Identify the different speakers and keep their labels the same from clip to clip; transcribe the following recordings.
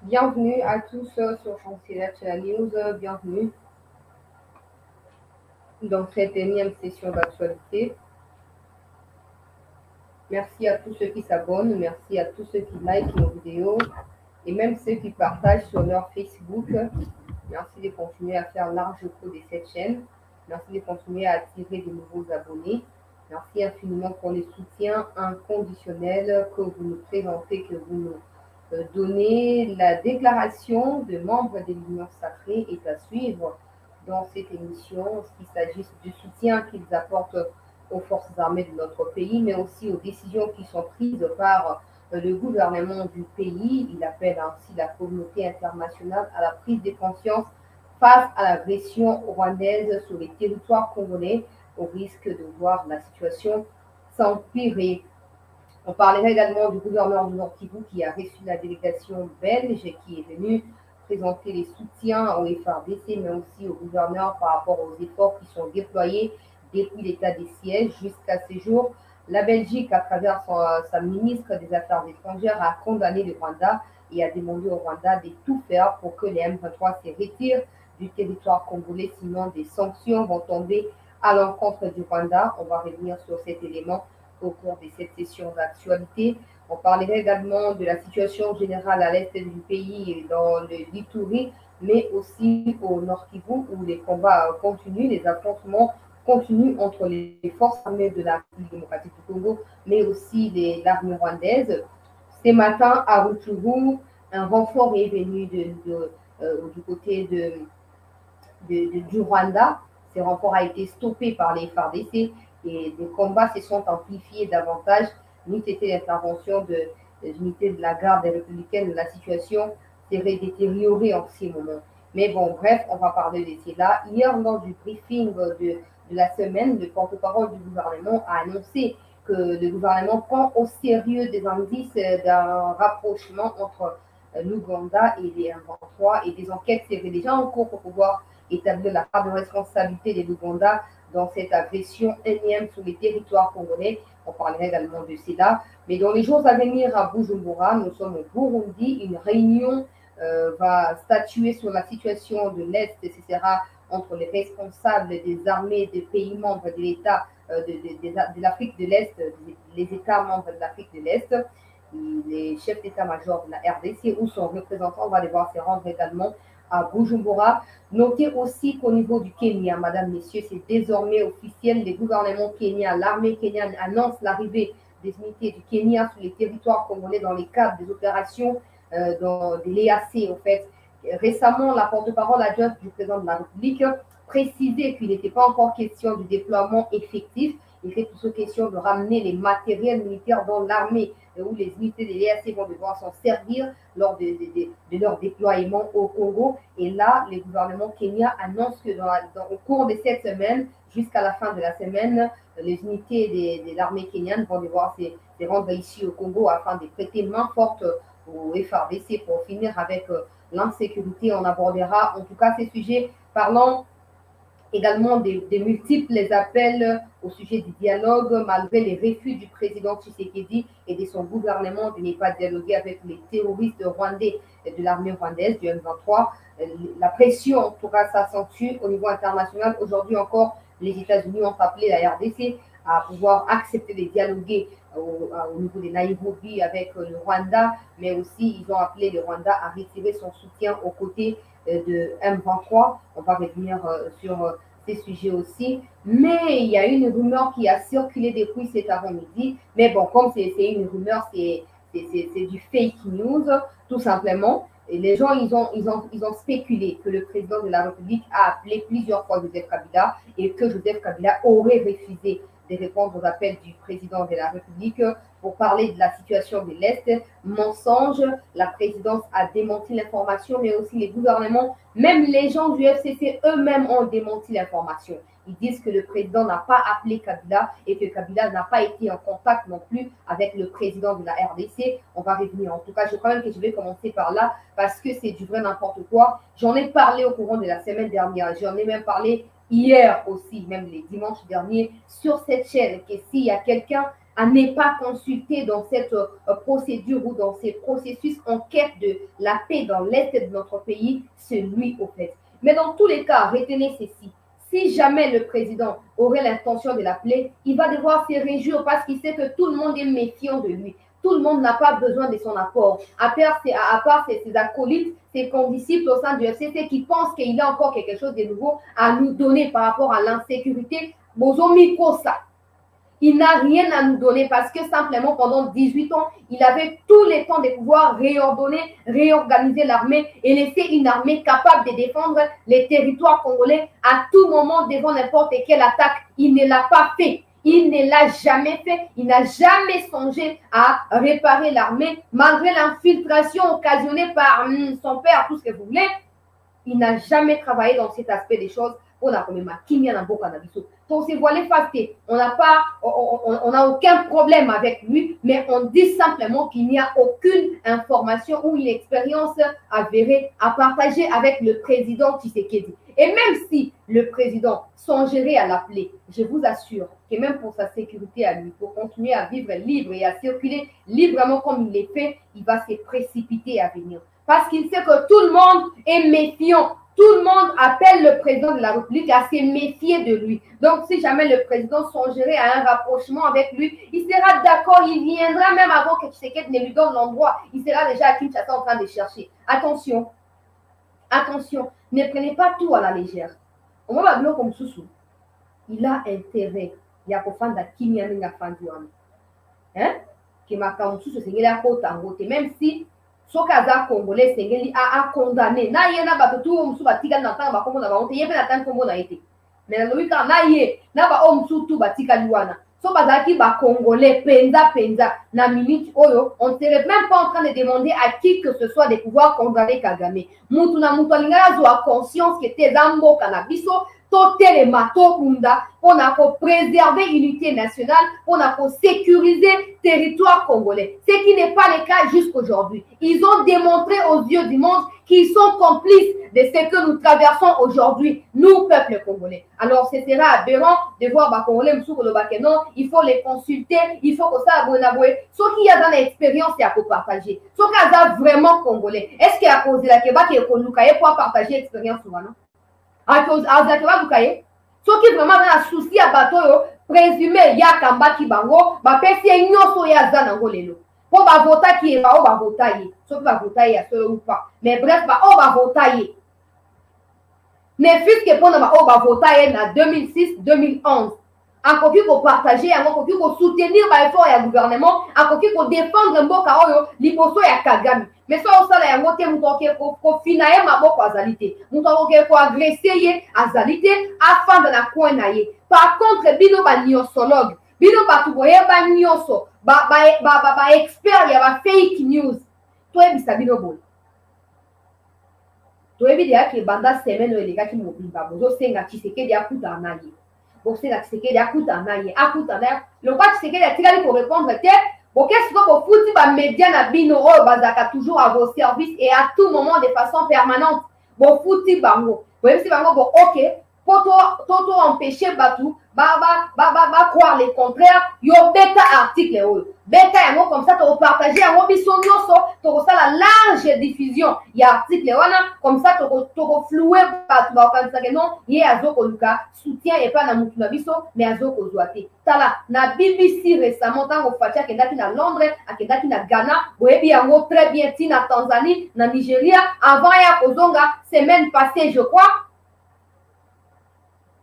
Speaker 1: Bienvenue à tous sur Chancelat News. Bienvenue dans cette énième session d'actualité. Merci à tous ceux qui s'abonnent, merci à tous ceux qui likent nos vidéos et même ceux qui partagent sur leur Facebook. Merci de continuer à faire large cours de cette chaîne. Merci de continuer à attirer de nouveaux abonnés. Merci infiniment pour le soutien inconditionnel que vous nous présentez, que vous nous donnez. La déclaration de membres de l'Union sacrée est à suivre dans cette émission, qu'il s'agisse du soutien qu'ils apportent aux forces armées de notre pays, mais aussi aux décisions qui sont prises par le gouvernement du pays. Il appelle ainsi la communauté internationale à la prise de conscience face à l'agression rwandaise sur les territoires congolais, au risque de voir la situation s'empirer. On parlera également du gouverneur du Nord-Kivu qui a reçu la délégation belge qui est venue présenter les soutiens au FARDC, mais aussi au gouverneur par rapport aux efforts qui sont déployés depuis l'état des sièges jusqu'à ce jour. La Belgique, à travers sa ministre des Affaires étrangères, a condamné le Rwanda et a demandé au Rwanda de tout faire pour que les M23 se retirent du territoire congolais, sinon des sanctions vont tomber à l'encontre du Rwanda. On va revenir sur cet élément au cours de cette session d'actualité. On parlerait également de la situation générale à l'est du pays et dans le Lituri, mais aussi au Nord Kivu où les combats continuent, les affrontements continuent entre les forces armées de la République démocratique du Congo, mais aussi l'armée rwandaise. Ce matin, à Rutshuru, un renfort est venu du côté du Rwanda. Ce renfort a été stoppé par les FARDC et les combats se sont amplifiés davantage. N'eût été l'intervention des unités de la garde républicaine, la situation serait détériorée en ces moments. Mais bon, bref, on va parler de cela. Hier, lors du briefing de la semaine, le porte-parole du gouvernement a annoncé que le gouvernement prend au sérieux des indices d'un rapprochement entre l'Ouganda et les M23 et des enquêtes seraient déjà en cours pour pouvoir établir la part de responsabilité de l'Ouganda dans cette agression énième sur les territoires congolais. On parlera également de cela. Mais dans les jours à venir à Bujumbura, nous sommes au Burundi, une réunion va statuer sur la situation de l'Est et ce sera entre les responsables des armées des pays membres de l'État de l'Afrique de l'Est, les États membres de l'Afrique de l'Est, les chefs d'état-major de la RDC ou son représentant va devoir se rendre également à Bujumbura. Notez aussi qu'au niveau du Kenya, madame, messieurs, c'est désormais officiel, le gouvernement kenyan, l'armée kenyane annonce l'arrivée des unités du Kenya sur les territoires congolais dans le cadre des opérations de l'EAC, en fait. Récemment, la porte-parole adjointe du président de la République précisait qu'il n'était pas encore question du déploiement effectif, il était plutôt question de ramener les matériels militaires dans l'armée où les unités de l'EAC vont devoir s'en servir lors de leur déploiement au Congo. Et là, le gouvernement kenyan annonce que au cours de cette semaine, jusqu'à la fin de la semaine, les unités de l'armée kenyane vont devoir se rendre ici au Congo afin de prêter main forte au FARDC pour finir avec l'insécurité. On abordera en tout cas ces sujets parlant également des multiples appels au sujet du dialogue, malgré les refus du président Tshisekedi et de son gouvernement de ne pas dialoguer avec les terroristes rwandais de l'armée rwandaise du M23. La pression, en tout cas, s'accentue au niveau international. Aujourd'hui encore, les États-Unis ont appelé la RDC à pouvoir accepter de dialoguer au niveau de Nairobi avec le Rwanda, mais aussi ils ont appelé le Rwanda à retirer son soutien aux côtés de M23. On va revenir sur ces sujets aussi. Mais il y a une rumeur qui a circulé depuis cet avant-midi. Mais bon, comme c'est une rumeur, c'est du fake news, tout simplement. Et les gens, ils ont spéculé que le président de la République a appelé plusieurs fois Joseph Kabila et que Joseph Kabila aurait refusé de répondre aux appels du président de la République pour parler de la situation de l'Est. Mensonge, la présidence a démenti l'information, mais aussi les gouvernements, même les gens du FCC eux-mêmes ont démenti l'information. Ils disent que le président n'a pas appelé Kabila et que Kabila n'a pas été en contact non plus avec le président de la RDC. On va revenir. En tout cas, je crois même que je vais commencer par là parce que c'est du vrai n'importe quoi. J'en ai parlé au courant de la semaine dernière. J'en ai même parlé hier aussi, même les dimanches derniers, sur cette chaîne, que s'il y a quelqu'un à ne pas consulter dans cette procédure ou dans ces processus en quête de la paix dans l'Est de notre pays, c'est lui au fait. Mais dans tous les cas, retenez ceci. Si jamais le président aurait l'intention de l'appeler, il va devoir se réjouir parce qu'il sait que tout le monde est méfiant de lui. Tout le monde n'a pas besoin de son apport. À part ses acolytes, ses condisciples au sein du FCC qui pensent qu'il a encore quelque chose de nouveau à nous donner par rapport à l'insécurité. Il n'a rien à nous donner parce que simplement pendant 18 ans, il avait tous les temps de pouvoir réordonner, réorganiser l'armée et laisser une armée capable de défendre les territoires congolais à tout moment devant n'importe quelle attaque. Il ne l'a pas fait. Il ne l'a jamais fait. Il n'a jamais songé à réparer l'armée malgré l'infiltration occasionnée par son père, tout ce que vous voulez. Il n'a jamais travaillé dans cet aspect des choses. On a quand même donc c'est voilé fasté. On n'a aucun problème avec lui, mais on dit simplement qu'il n'y a aucune information ou une expérience avérée à partager avec le président Tshisekedi. Et même si le président songerait à l'appeler, je vous assure que même pour sa sécurité à lui, pour continuer à vivre libre et à circuler librement comme il l'est fait, il va se précipiter à venir. Parce qu'il sait que tout le monde est méfiant. Tout le monde appelle le président de la République à se méfier de lui. Donc, si jamais le président songerait à un rapprochement avec lui, il sera d'accord, il viendra même avant que Tshisekedi ne lui donne l'endroit. Il sera déjà à Kinshasa en train de chercher. Attention, attention, ne prenez pas tout à la légère. On va voir comme Soussou. Il a intérêt. Il y a pour faire de la hein? Que ma Soussou, c'est qu'il a même si soki aza congolais esengeli condamné na ye na bato tu oyo mosusu batikali na ntango bakombo na bango te ye mpe natani nkombo na ye te me nalobi kaka na ye na baoyo mosusu tu batikali wana so bazalaki bacongolais penza na minute oyo on ne serait même pas en train de demander à qui que ce soit de pouvoir condamner Kagame. Mutu na mutu alingaka azwa conscience ke te eza mboka na biso totelema tobunda mpona préserver l'unité nationale, mpona sécuriser territoire congolais. Ce qui n'est pas le cas jusqu'aujourd'hui. Ils ont démontré aux yeux du monde qu'ils sont complices de ce que nous traversons aujourd'hui, nous, peuple congolais. Alors, ce sera aberrant de voir les Congolais non, il faut les consulter, il faut que ça abonne. Ceux qui ont une expérience, c'est à partager. Ceux qui sont vraiment congolais, est-ce qu'il y a posé la Québec et qu'on pour partager l'expérience souvent, non? Soki vraiment na souci ya bato yo présumé ya kambaki bango bapesi ye nyonso ya aza nango lelo po bavotaki ye bao bavota ye soki bavota ye ya solo ou pas mais bref bao bavota ye ne fût que mpona bao bavota ye na 2006-2011 akoki kopartage yango akoki kosoutenir baeffort ya gouvernement akoki kodéfendre mboka oyo liboso ya Kagame. Mais so osala yango te moto akoki kofina ye maboko azali te moto akoki koagrese ye azali te afanda na coin na ye. Par contre bino baniosologue bino bato boyeba nyonso baexpert ya bafake news toyebisa bino boye toyebi deyaki ebanda semaine oyo elekaki mobimba bozosenga Tshisekedi akutana na ye bosenga Tshisekedi akutana na ye lokwa Tshisekedi atikali korépondre te boke siko bofuti bamédia na bino oyo bazalaka toujours à vos services et à tout moment de façon permanente bofuti bango boyebisi bango bo ok po to empêcher bato croire le contraire yo beta article oyo beta yango comme ça tokopartage yango biso nyonso tokosala large diffusion ya article wana comme ça tokofloue bato bakokanisaka non ye azokoluka soutien epa na mutu na biso mais azokozwa te tala na BBC récemment ntango Fachi akendaki na Londres akendaki na Ghana boyebi yango très bien ti na Tanzanie na Nigeria avant ya kozonga semaine passée je crois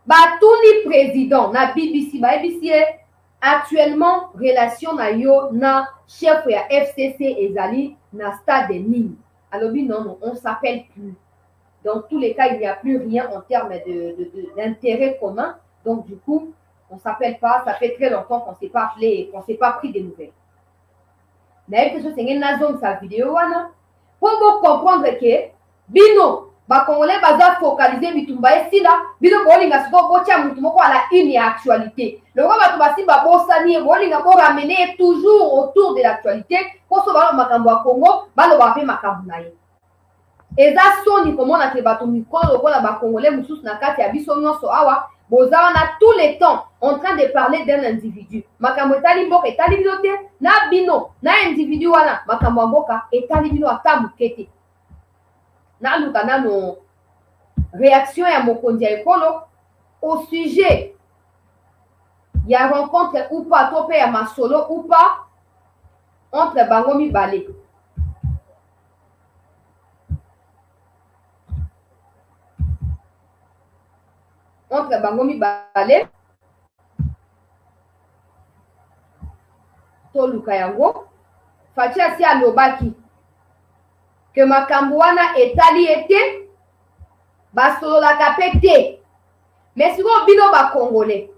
Speaker 1: batuni président na BBC bayebi actuellement relation na yo na chef ya FCC ezali na stade nini alobi non on s'appelle plus. Dans tous les cas il n'y a plus rien en termes d'intérêt commun donc du coup on s'appelle pas, ça fait très longtemps qu'on s'est pas appelé et qu'on s'est pas pris des nouvelles. Mais quelque chose c'est na zone sa vidéo wana pour comprendre que bino Congolais baza focaliser mitumba esila bino bolinga siko botia mutu moko ala une actualité le roi bato basimba bosani bolinga bo ramener toujours autour de l'actualité pour so balo makambo ya Congo balo bape makambo na ye eza soni komona ke bato mikolo lokola ba Congolais mususu na kati ya biso nyonso awa on a tout le temps en train de parler d'un individu. Makambo etali mboka etali bino te na bino na individu wana makambo mboka etali bino ata mukete. Na luka nano réaction ya mokonzi ya ekolo au sujet ya rencontre ou pas topé ya masolo ou pas entre bango mibale. Entre bango mibale to luka yango Fachi asi alobaki que makambo wana etali ete basololaka pe te. Mais sikoyo bino bakongole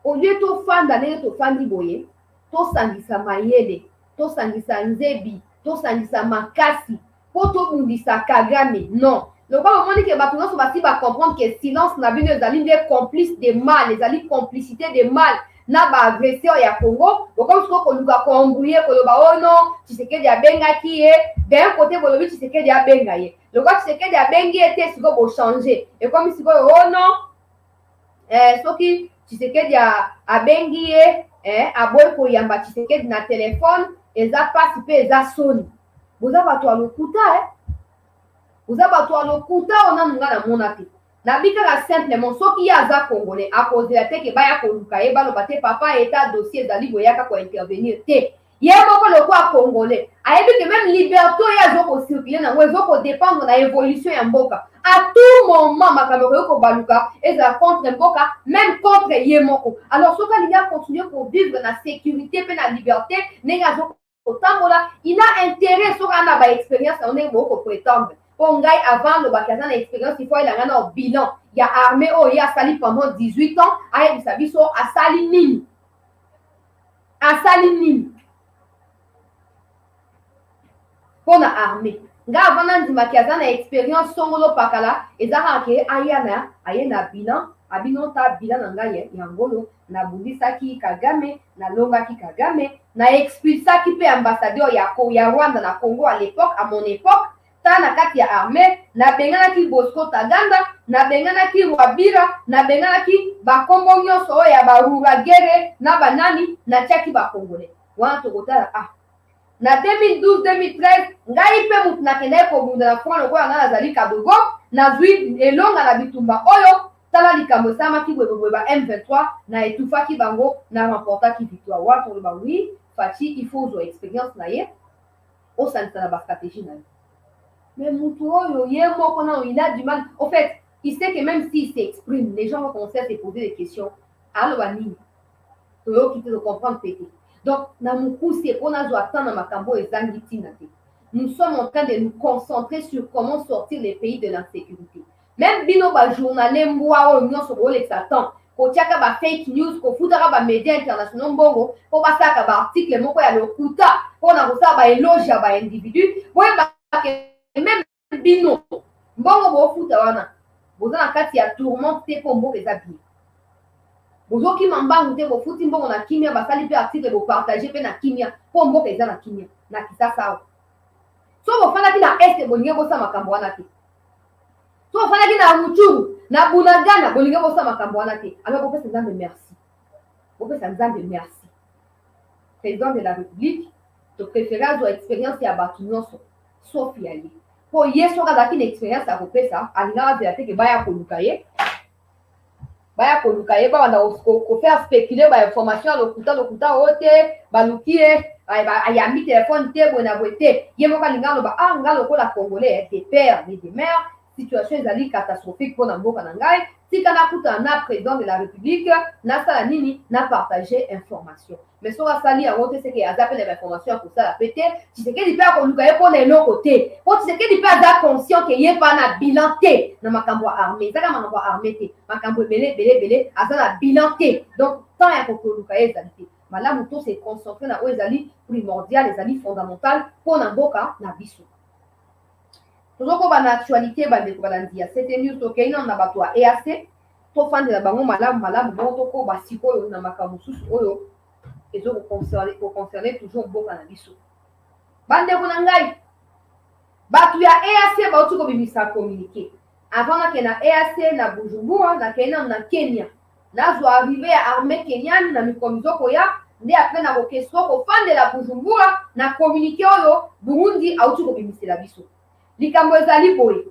Speaker 1: au lieu tofanda ndenge tofandi boye tosangisa mayele tosangisa nzebi tosangisa makasi mpo tobundisa Kagame. Non, lokola omoni ke bato nyonso basi bacomprendre ke silence na bino ezali nde complice de mal, ezali complicité de mal na baagresseur ya Congo. Lokola sikoyo koluka koembrouye koloba oh non Tshisekedi abengaki ye d'un côté bolobi Tshisekedi abenga ye, lokola Tshisekedi abengi ye te sikoyo bochange ekomi sikoyo oh non soki Tshisekedi abengi ye aboyi koyamba Tshisekedi na telefone eza pasi mpe eza soni. Boza bato ya lokuta boza bato ya lokuta ona nunga na mona te. Nabikaka simplement soki ye aza congolais akozela te ke baya koluka ye baloba te papa eta dossier ezali boyaka kointervenir te. Ye moko lokola congolais ayebi ke même liberté oyo azokocircule nango ezokodépendre na évolution ya mboka. À tout moment makambo okoki kobaluka ezala contre mboka même contre ye moko. Alors soki alingi acontinue kovivre na sécurité mpe na liberté ndenge azokotambola il a intérêt soki ana baexpérience yango ndenge bokoprétendre mpo ngai avant lobaki aza na expérience il faut elanga na bilan ya armée oyo ye asali pendant 18 ans ayebisa biso asali nini mpo na armée. Nga avant nandimaki aza na expérience songolo pakala ezaka ke aye na bilan abino ta bilan na ngai yangolo nabundisaki Kagame nalongaki Kagame na expulsaki mpe ambassadeur ya Rwanda na Congo à l'époque à mon époque ta na kati ya armée nabenganaki Bosco Taganda nabenganaki Rwabira nabenganaki bakombo nyonso oyo ya baruragere na banani natiaki bakongolais wana tokotala na 2012-2013 ngai mpe mutu nakendaki kobunda na front lokola nga nazali Kadogo nazwi elonga na bitumba oyo tala likambo esalamaki boyeboye ba M23 na etufaki bango na remportaki victoire wana toloba oui Fachi il faut ozwa expérience na ye osangisa na bastratégie na ye. Mais mutu oyo ye moko na il a du mal en fait il sait que même s'il s'exprime les gens vont commencer à se poser des questions aloba nini toyoki te comprendre pété. Donc, nous sommes en train de nous concentrer sur comment sortir les pays de l'insécurité. Même bino ba journalé mboa o nyonso bo le satan ko tiaka ba fake news ko futaka ba médias internationaux mbongo ko ba saka ba article moko ya lokuta ko na ko sa ba éloge ya ba individu bo ba même bino mbongo bo futa wana boza na kati ya tourment te ko mboka eza bien. Bozoki mambangu te bofuti mbongo na kimia basali pe article bopartage pe na kimia po mboka eza na kimia na kisasa awa. So bofandaki na este bolingi bosa makambo wana te. So bofandaki na Ruchuru na Bunagana bolingi bosa makambo wana te. Alors bopesa Nzambe merci. Bopesa Nzambe merci. Président de la République, to préféré azwa expérience ya batu nyonso sauf ya ye. Po ye soki azalaki na expérience ya kopesa alingaka azela te ke baya koluka ye. Baya koluka ye bawanda kofaire spéculer bainformation ya lokuta oyo te baluki ye ayambi telefone te boye na boye te ye moko alinga aloba nga lokola congolais de père et de mère situation ezali catastrophique mpona mboka na ngai tika nakutana na président de la république nasala nini na partager information. Mais soki asali yango te seke aza mpe na bainformation ya kosala pe te Tshisekedi mpe akoluka ye mpona eloko te mpo Tshisekedi mpe aza conscient ke ye mpa na bilan te na makambo ya armée ezaka makambo ya armée te makambo ebele aza na bilan te. Donc tant ya kokoluka ye ezali te malamu to se concentrer na oyo ezali primordial ezali fondamental mpona mboka na biso. Tozokoba na actualité bandeko balandia c'était news tokei nano na bato ya EAC tofandela bango malamu bongo tokoba sikoyo na makambo mosusu oyo ezokoconcerne toujours mboka na biso. Bandeko na ngai bato ya EAC bauti kobimisa communiqué avant nake na EAC na Bujumbura nakei nano na Kenya nazo arrivé à armée kenyane na mikomizo koya nde après na question ko fandela Bujumbura na communiqué oyo Burundi auti ko bimisela biso likambo ezali boye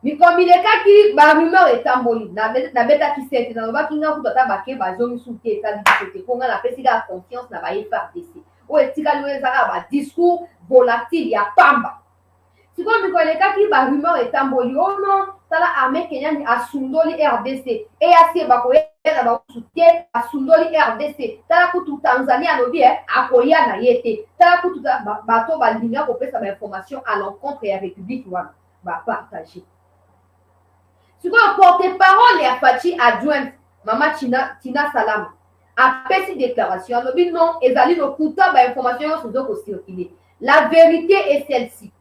Speaker 1: mikomilekaki ba rumeur etamboli na betaki sete na lobaki nga kutu ata bake bazongi su te etali biso te mpo nga napesi kaka confiance na ba FARDC oyo etikali oyo ezaka ba discours volatile ya pamba sikoyo mikolekaki ba rumeur etamboli ono tala armée kenyani asundoli RDC EAC bakoyena bakusu te asundoli RDC tala kutu Tanzania alobi akoya na ye te tala kutu bato balinga kopesa bainformation à l'encontre ya république wana bapartage sikoyo porte-parole ya Fachi adjointe mama Tina Salama apesi déclaration alobi non ezali lokuta bainformation nyonso ezokocircule la vérité est celle-ci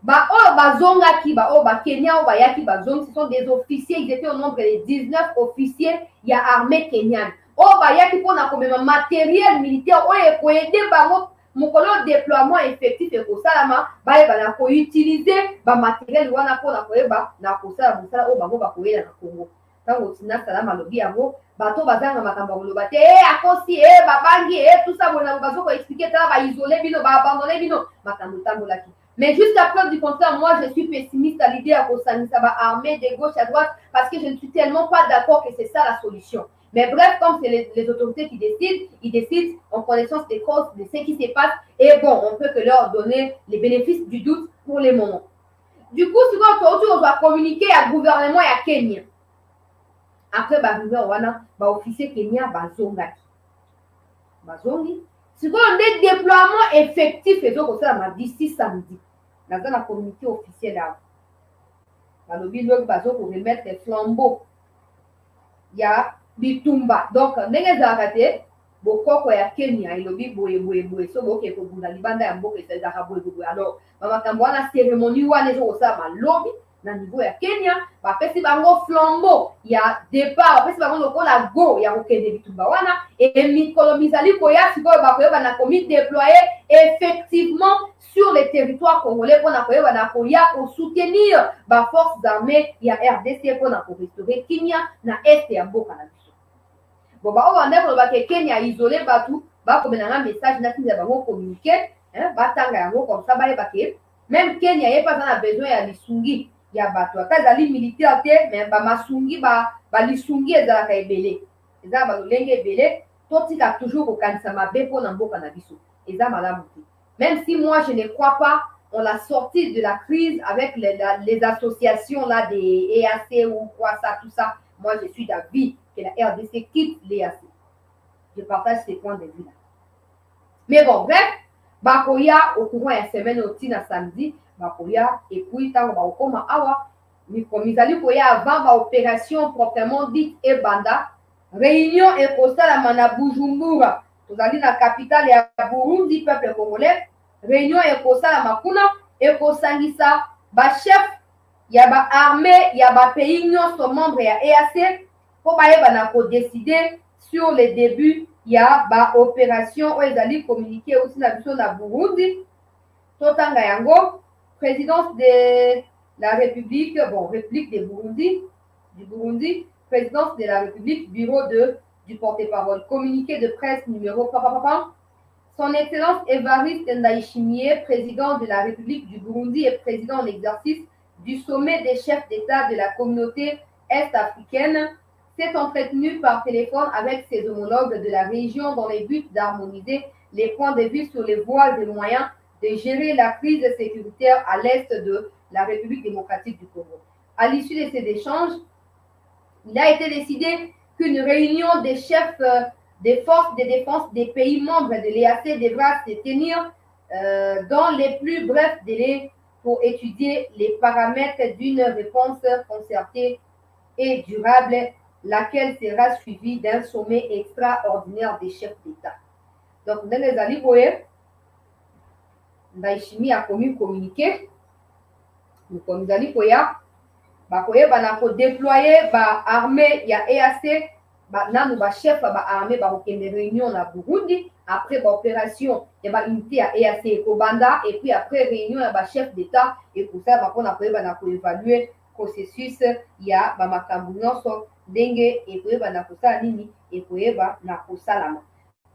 Speaker 1: ba oyo bazongaki ba oyo bakenya oyo bayaki bazongi ce sont des officiers ils étaient au nombre de 19 officiers ya armée kenyane oyo bayaki mpona komema matériel militaire oyo ekoyede bango mokolo déploiement effectif ekosalama bayeba na koutilize bamatériel wana mpona koyeba na kosala mosala oyo bango bakoyela na Congo ntango Tina Salama alobi yango bato bazanga makambo ya koloba te akosi babangi tout ça bona bazokoexplike tala baisole bino baabandone bino makambo etambolaki. Mais jusqu'à preuve du contraire, moi, je suis pessimiste à l'idée à ça va armer de gauche à droite parce que je ne suis tellement pas d'accord que c'est ça la solution. Mais bref, comme c'est les autorités qui décident, ils décident en connaissance des causes de ce qui se passe et bon, on peut que leur donner les bénéfices du doute pour les moments. Du coup, souvent, on doit communiquer à gouvernement et à Kenya. Après, officier Kenya, bazongi. Si on est déploiement effectif et donc d'ici samedi, dans la communauté officielle là, dans le bilan pour remettre les flambeaux, il y a Bitumba. Donc, n'est-ce pas bokoko ya Kenya ilobi boye so boke ko bunda libanda ya mboka esa za boye. Alors, makambo wana cérémonie wana ezo kosala malobi na niveau ya Kenya bapesi bango flambeau ya départ bapesi bango lokola go ya kokende bitumba wana et mikolo mizali koya sikoyo bakoyeba na komi déployer effectivement sur le territoire congolais mpona koyeba na koya kosoutenir baforces armées ya RDC mpona korestaurer Kenya na este ya mboka na biso bon baoyo bande kolobaka Kenya isolé bato bakomenanga message natinza bango communiqué batanga yango comme ça bayeba ke même Kenya ye pas na besoin ya lisungi ya bato ata ezali militaire te mais bamasungi balisungi ezalaka ebele eza balolenge ebele totika toujours kokanisa mabe mpona mboka na biso eza malamu te même si moi je ne crois pas en la sortie de la crise avec les associations là des EAC ou quoi ça tout ça moi je suis d'avis que la RDC quitte l'EAC je partage ces points de vue là mais bon bref bakoya au courant ya semaine otina samedi bakoya et puis ntango bakokoma awa mizali koya avant baopération proprement dite ebanda réunion ekosalama na Bujumbura tozali na capitale ya Burundi peuple congolais réunion ekosalama kuna ekosangisa bachef ya baarmée ya bapays nyonso membre ya EAC mpo bayeba na kodécide sur le début ya baopération oyo ezali communiqué aussi na biso na Burundi totanga yango présidence de la République, bon, République du Burundi, présidence de la République, bureau du porte-parole, communiqué de presse numéro Son Excellence Évariste Ndayishimiye, président de la République du Burundi et président en exercice du sommet des chefs d'État de la communauté est-africaine, s'est entretenu par téléphone avec ses homologues de la région dans le but d'harmoniser les points de vue sur les voies et moyens de gérer la crise sécuritaire à l'est de la République démocratique du Congo. À l'issue de ces échanges, il a été décidé qu'une réunion des chefs des forces de défense des pays membres de l'EAC devra se tenir dans les plus brefs délais pour étudier les paramètres d'une réponse concertée et durable, laquelle sera suivie d'un sommet extraordinaire des chefs d'État. Donc, dans les alliés, Ndayishimiye a communiqué comme zali koya bakoyeba na kodéployer baarmée ya EAC nanu bachef baarmée bakokende réunion na Burundi après baopération ya baunité ya EAC ekobanda et puis après réunion ya bachef d'État ekosala mpona koyeba na koévaluer processus ya bamakambo nyonso ndenge ekoyeba na kosala nini ekoyeba na kosalama.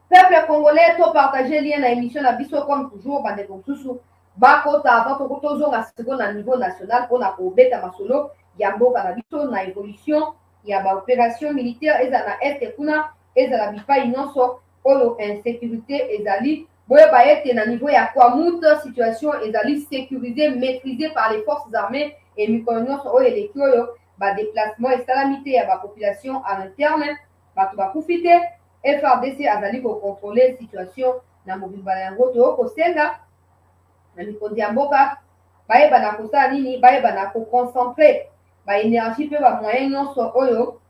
Speaker 1: Peuple congolais, to partager lien na émission na biso comme toujours bandeko mosusu bakota avant tozonga siko na niveau national mpona kobeta masolo ya mboka na biso na évolution ya baopération militaire ezala na este kuna ezala bipai nyonso oyo insécurité ezali boyeba ete na niveau ya kwamut situation ezali sécurisé maîtrisé par les forces armées et mikolo nyonso oyo eleki oyo badéplacement esalami te ya bapopulation en interne bato bakufi te FRDC azali kocontrôle situation na mobimba na yango tokosenga na mikonzi ya mboka bayeba na kosala nini bayeba na koconcentre baénergie mpe bamoyen nyonso oyo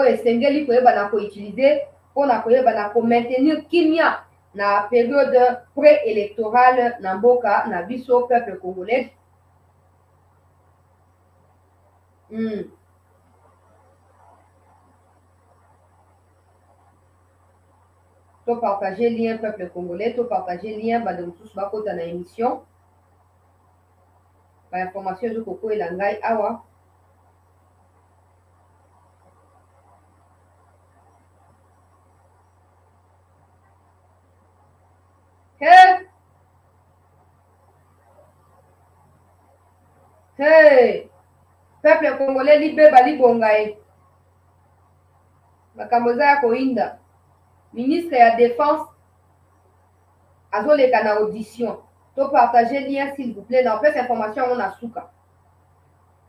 Speaker 1: esengeli koyeba na koutilize mpona koyeba na komaintenir kimia na période préélectorale na mboka na biso peuple congolais. To partager lien peuple congolais, to partager lien bande mosusu bakota na émission bainformation ezokokwela ngai awa hey peuple congolais libe balibonga ye makambo eza ya koyinda. Ministre ya défense azoleka na audition to partager lien s'il vous plaît na opesa information yango na suka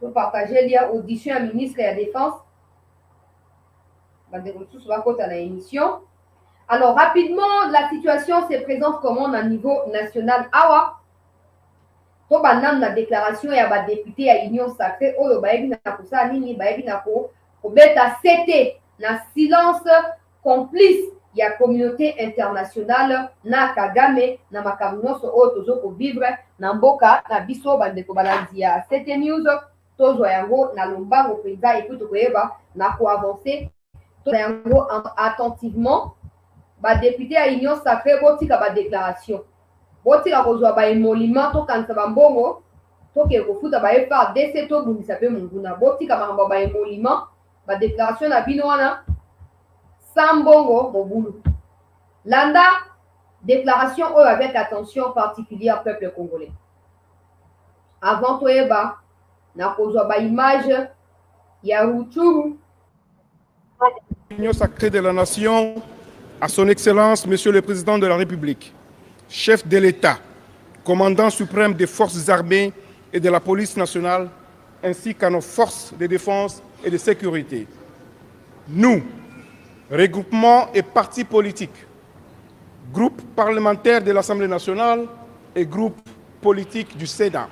Speaker 1: to partager lien audition ya ministre ya défense bandeko mosusu bakota na émission. Alors rapidement la situation se présente comment na niveau national awa to bananu na déclaration ya badéputé ya union sacrée oyo bayebi na kosala nini bayebi na kobeta sete na silence complice ya communauté internationale na Kagame na makambo nyonso oyo tozokovivre na mboka na biso bandeko balandi ya CT News tozwa yango na lombango mpenza epuis tokoyeba na koavance tozwa yango attentivement badéputé ya union sacrée botika badéclaration botika kozwa baemoliment tokanisa bambongo tokee kofuta baFRDC tobundisa mpe monguna botika makambo ya baemoliment badéclaration na bino wana Sambongo Mobulu. Landa, déclaration avec attention particulière peuple congolais. Avant Toeba, na kozwa ba image ya Rutshuru.
Speaker 2: L'Union sacrée de la nation, à son excellence, Monsieur le Président de la République, chef de l'État, commandant suprême des forces armées et de la police nationale, ainsi qu'à nos forces de défense et de sécurité. Nous, regroupement et partis politiques, groupe parlementaire de l'Assemblée nationale et groupe politique du Sénat,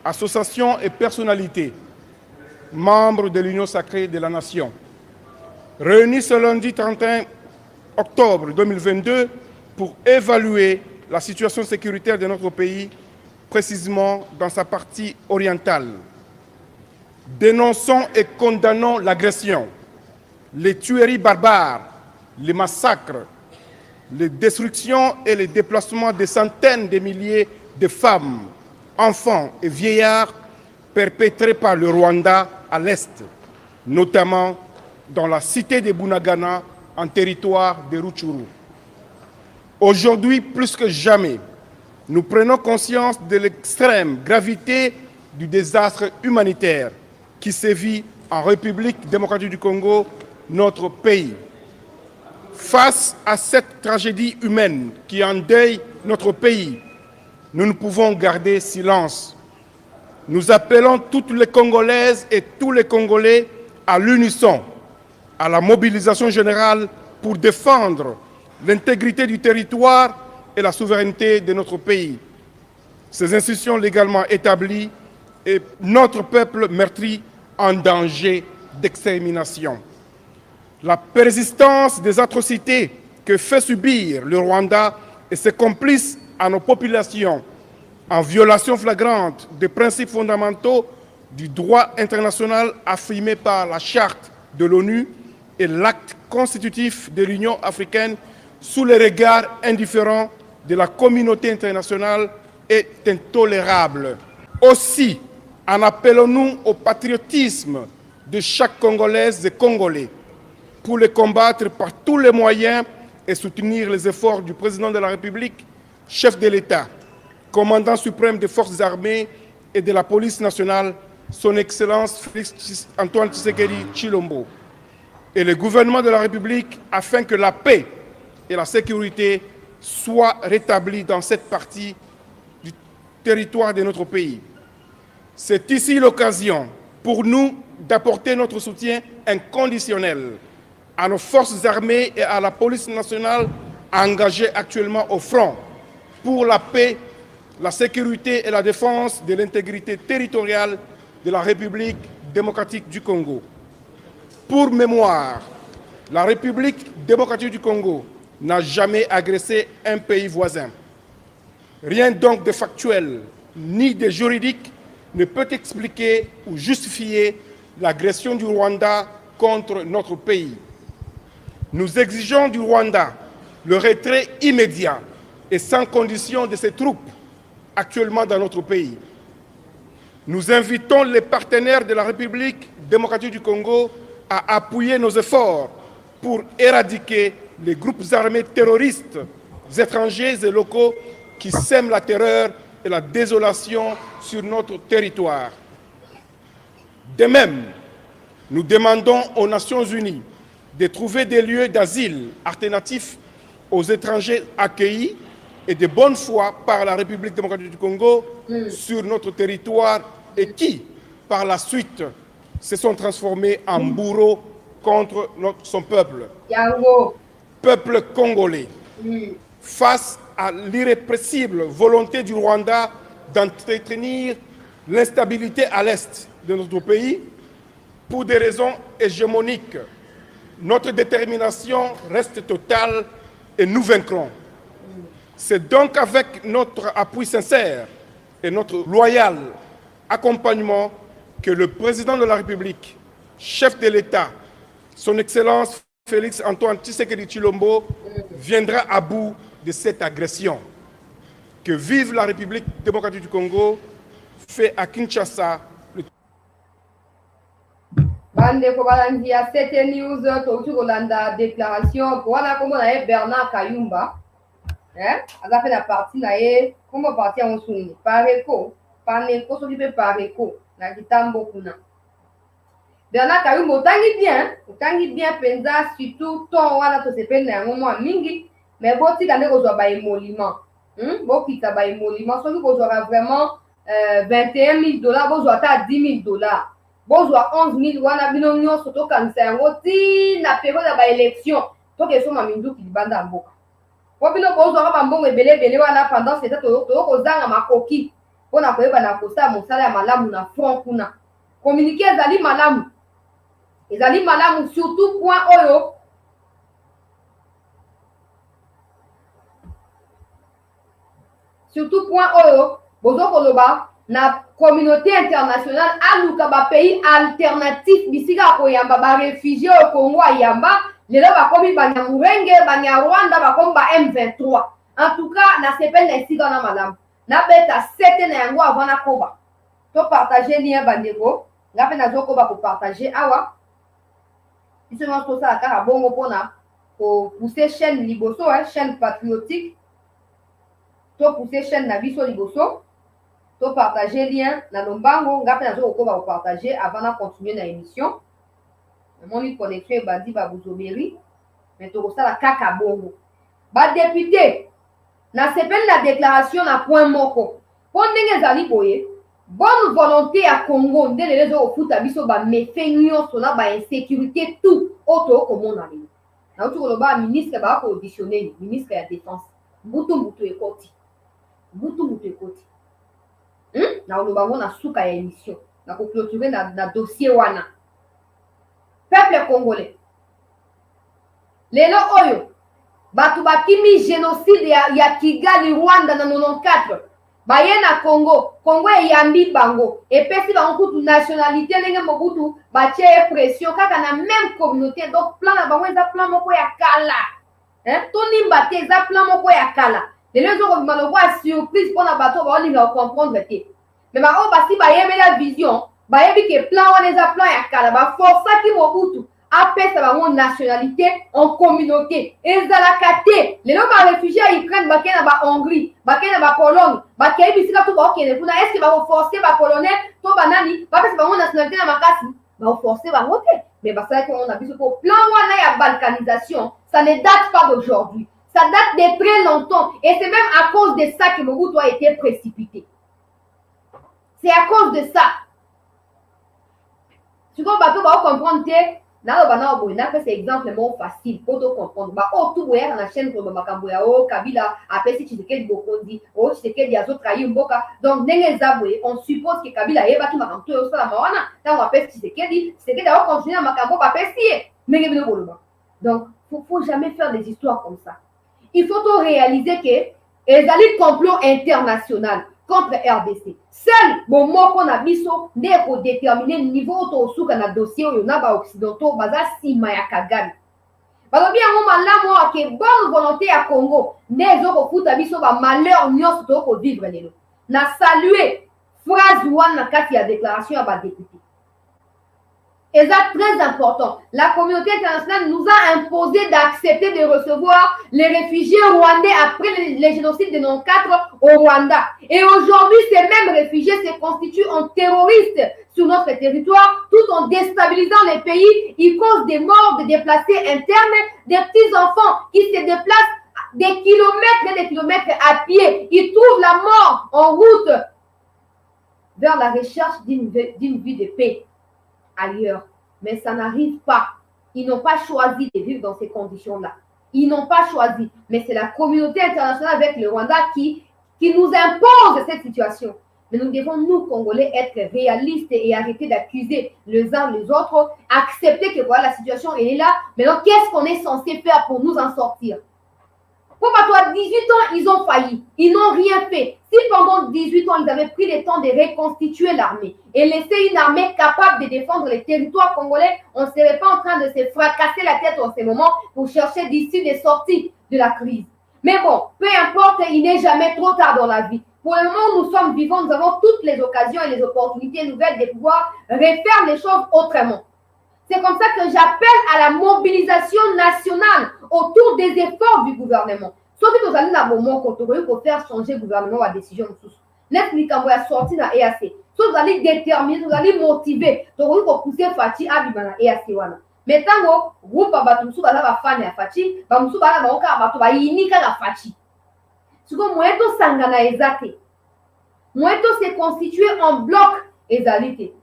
Speaker 2: associations et personnalités, membres de l'Union sacrée de la nation, réunis ce lundi 31 octobre 2022 pour évaluer la situation sécuritaire de notre pays, précisément dans sa partie orientale. Dénonçons et condamnons l'agression, les tueries barbares, les massacres, les destructions et les déplacements de centaines de milliers de femmes, enfants et vieillards perpétrés par le Rwanda à l'Est, notamment dans la cité de Bunagana, en territoire de Rutshuru. Aujourd'hui, plus que jamais, nous prenons conscience de l'extrême gravité du désastre humanitaire qui sévit en République démocratique du Congo, notre pays. Face à cette tragédie humaine qui endeuille notre pays, nous ne pouvons garder silence. Nous appelons toutes les Congolaises et tous les Congolais à l'unisson, à la mobilisation générale pour défendre l'intégrité du territoire et la souveraineté de notre pays. Ces institutions légalement établies et notre peuple meurtri en danger d'extermination. La persistance des atrocités que fait subir le Rwanda et ses complices à nos populations, en violation flagrante des principes fondamentaux du droit international affirmé par la Charte de l'ONU et l'acte constitutif de l'Union africaine, sous le regard indifférent de la communauté internationale, est intolérable. Aussi, en appelons-nous au patriotisme de chaque Congolaise et Congolais pour les combattre par tous les moyens et soutenir les efforts du président de la République, chef de l'État, commandant suprême des forces armées et de la police nationale, son Excellence Félix Antoine Tshisekedi Tshilombo, et le gouvernement de la République afin que la paix et la sécurité soient rétablies dans cette partie du territoire de notre pays. C'est ici l'occasion pour nous d'apporter notre soutien inconditionnel à nos forces armées et à la police nationale engagées actuellement au front pour la paix, la sécurité et la défense de l'intégrité territoriale de la République démocratique du Congo. Pour mémoire, la République démocratique du Congo n'a jamais agressé un pays voisin. Rien donc de factuel ni de juridique ne peut expliquer ou justifier l'agression du Rwanda contre notre pays. Nous exigeons du Rwanda le retrait immédiat et sans condition de ses troupes actuellement dans notre pays. Nous invitons les partenaires de la République démocratique du Congo à appuyer nos efforts pour éradiquer les groupes armés terroristes étrangers et locaux qui sèment la terreur et la désolation sur notre territoire. De même, nous demandons aux Nations Unies de trouver des lieux d'asile alternatifs aux étrangers accueillis et de bonne foi par la République démocratique du Congo sur notre territoire et qui, par la suite, se sont transformés en bourreaux contre son peuple. Peuple congolais, face à l'irrépressible volonté du Rwanda d'entretenir l'instabilité à l'est de notre pays, pour des raisons hégémoniques, notre détermination reste totale et nous vaincrons. C'est donc avec notre appui sincère et notre loyal accompagnement que le président de la République, chef de l'État, son Excellence Félix Antoine Tshisekedi Tshilombo, viendra à bout de cette agression. Que vive la République démocratique du Congo, fait à Kinshasa.
Speaker 1: Bande ko balandi ya 7 news to Rolanda déclaration pour la comme na Bernard Kayumba aza fait la partie na ye comment parti en suni pareko paneko so lipe pareko na kitambo kuna Bernard Kayumba utangi bien penza surtout ton wana to sepel na ngomwa mingi mais boti kande ko zo ba émolument bo kita ba émolument so ko zo vraiment $21,000 bo zo ata $10,000 Bonjour 11 000 wana bino nyonso to kanisa yango ti na période ya ba élection to ke so mamindu ki banda mboka po bino bonjour ba mbongo ebele wana pendant cette to kozanga makoki pona koyeba na kosa mosala ya malamu na front kuna communiquer ezali malamu surtout point oyo bozo koloba na communauté internationale aluka ba pays alternatif bisika koyamba ba réfugiés au Congo ayamba lelo ba komi banyamurenge banyarwanda ba komba M23 en tout cas na sepel na isika na madame na beta 7 na yango avant na koba to partager lien bandeko ngape na zoko ba ko partager awa iso ngo ça kaka bongo pona ko pousser chaîne liboso chaîne patriotique to pousser chaîne na biso liboso to partager lien na lombango ngape na zo ko ba partager avant de continuer na émission mon connexion bandi ba buzoberi mais to ça la kaka bongo ba député na sepel la déclaration na point moko pondenge zali boye bonne volonté à Congo ndele lezo ofuta biso ba mefenyo sona ba insécurité tout auto comme on a dit na utu ko ba ministre ba ko auditionner ministre ya défense butu ekoti na olobango na suka ya émission na ko clôturer na dossier wana peuple congolais lelo oyo batu bakimi génocide ya Kigali Rwanda na 94 baye na Congo eyambi bango epesi bango kutu nationalité ndenge mobutu batie pression kaka na même communauté donc plan na bango eza plan moko ya kala to nimba te eza plan moko ya kala Les gens ont une surprise pour la bateau, on va comprendre. Mais si il y a la vision, il y a des plans, on les a plans, il y a force qui Mobutu appelle ça une nationalité en communauté. Et ils ont les gens réfugiés, ils prennent en Hongrie, en Pologne, est-ce qu'ils vont forcer les Polonais, tout banani, parce que c'est une nationalité dans ma casse, ils vont forcer les voter. Mais parce qu'on a vu ce plan, la balkanisation, ça ne date pas d'aujourd'hui. Ça date de très longtemps. Et c'est même à cause de ça que Mobutu a été précipité. C'est à cause de ça. Si vous comprendre que c'est exemple facile pour comprendre. Tout dans la chaîne pour Kabila après si Tshisekedi Bokondi, Tshisekedi a trahi Mboka. Donc on suppose que Kabila est battu ma au sala mawana. Tant on appelle Tshisekedi a continué à Makambo pas pessier. Mais donc faut jamais faire des histoires comme ça. Il faut réaliser que les alliés complot international contre RDC. Seul bon mot qu'on a mis n'est pour déterminer le niveau où on a dossier où on a occidentaux baza si maya kagami. Parce que bien moment là moi que bonne volonté à Congo n'est au foot à biso ba malheur nyos to ko vivre lelo. Na saluer phrase wana kati ya déclaration à ba député. Et ça très important. La communauté internationale nous a imposé d'accepter de recevoir les réfugiés rwandais après les génocides de 94 au Rwanda. Et aujourd'hui, ces mêmes réfugiés se constituent en terroristes sur notre territoire, tout en déstabilisant les pays. Ils causent des morts, des déplacés internes, des petits-enfants qui se déplacent des kilomètres et des kilomètres à pied. Ils trouvent la mort en route vers la recherche d'une vie de paix ailleurs. Mais ça n'arrive pas. Ils n'ont pas choisi de vivre dans ces conditions-là. Ils n'ont pas choisi. Mais c'est la communauté internationale avec le Rwanda qui nous impose cette situation. Mais nous devons, nous, Congolais, être réalistes et arrêter d'accuser les uns les autres, accepter que voilà, la situation elle est là. Maintenant, qu'est-ce qu'on est censé faire pour nous en sortir? Pourquoi toi, 18 ans, ils ont failli. Ils n'ont rien fait. Si pendant 18 ans, ils avaient pris le temps de reconstituer l'armée et laisser une armée capable de défendre les territoires congolais, on ne serait pas en train de se fracasser la tête en ce moment pour chercher d'ici des sorties de la crise. Mais bon, peu importe, il n'est jamais trop tard dans la vie. Pour le moment où nous sommes vivants, nous avons toutes les occasions et les opportunités nouvelles de pouvoir refaire les choses autrement. C'est comme ça que j'appelle à la mobilisation nationale autour des efforts du gouvernement. Sauf que nous allons dans un moment pour faire changer le gouvernement à décision. Nous allons sortir dans l'EAC. Sauf nous allons déterminer, nous allons motiver. Nous allons pousser Fati à vivre dans l'EAC. Mais tant que groupe Batumsu va faire la Fati, Batumsu va faire la Fati. Ce que moi, tout sangana ezate. Moi, tout s'est constitué en bloc ezalité.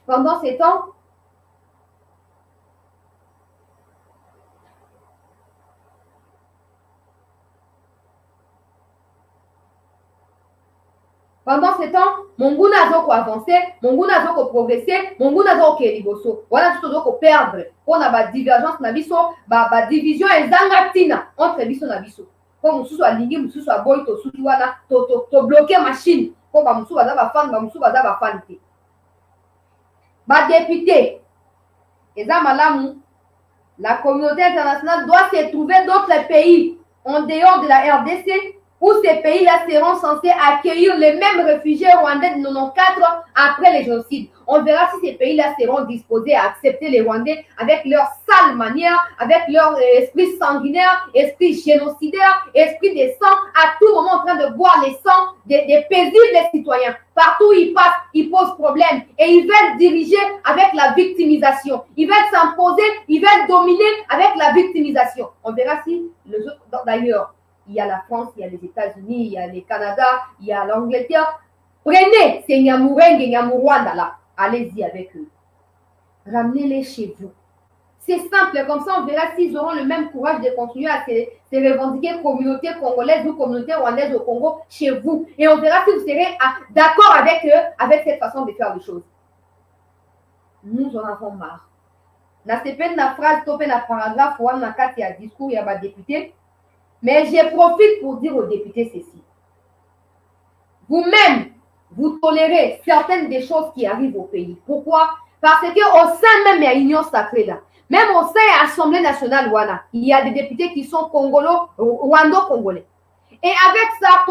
Speaker 1: Pendant ces temps, Monguna a avancé, Monguna a progressé, Monguna a liboso. Voilà tout ce qu'on perdre. On a une divergence, une division entre biso na biso. Comme nous sommes alignés, nous sommes boy, to bloquer machine. Comme nous sommes à fan, député, la communauté internationale doit se trouver d'autres pays en dehors de la RDC où ces pays-là seront censés accueillir les mêmes réfugiés rwandais de 94 après les génocides. On verra si ces pays-là seront disposés à accepter les Rwandais avec leur sale manière, avec leur esprit sanguinaire, esprit génocidaire, esprit de sang, à tout moment en train de boire les sangs des paisibles citoyens. Partout où ils passent, ils posent problème et ils veulent diriger avec la victimisation. Ils veulent s'imposer, ils veulent dominer avec la victimisation. On verra si les autres, d'ailleurs, il y a la France, il y a les États-Unis, il y a le Canada, il y a l'Angleterre. Prenez ces Nyamureng et Nyamurwanda là. Allez-y avec eux. Ramenez-les chez vous. C'est simple, comme ça on verra s'ils auront le même courage de continuer à se revendiquer communauté congolaise ou communauté rwandaise au Congo chez vous. Et on verra si vous serez d'accord avec eux, avec cette façon de faire les choses. Nous en avons marre. Na sepen na phrase, topé na paragraphe, ou na carte, il y a discours, il y a député. Mais je profite pour dire aux députés ceci. Vous-même, vous tolérez certaines des choses qui arrivent au pays. Pourquoi? Parce qu'au sein même, il y a l'union sacrée là. Même au sein de l'Assemblée nationale, il y a des députés qui sont rwando-congolais. Et avec ça,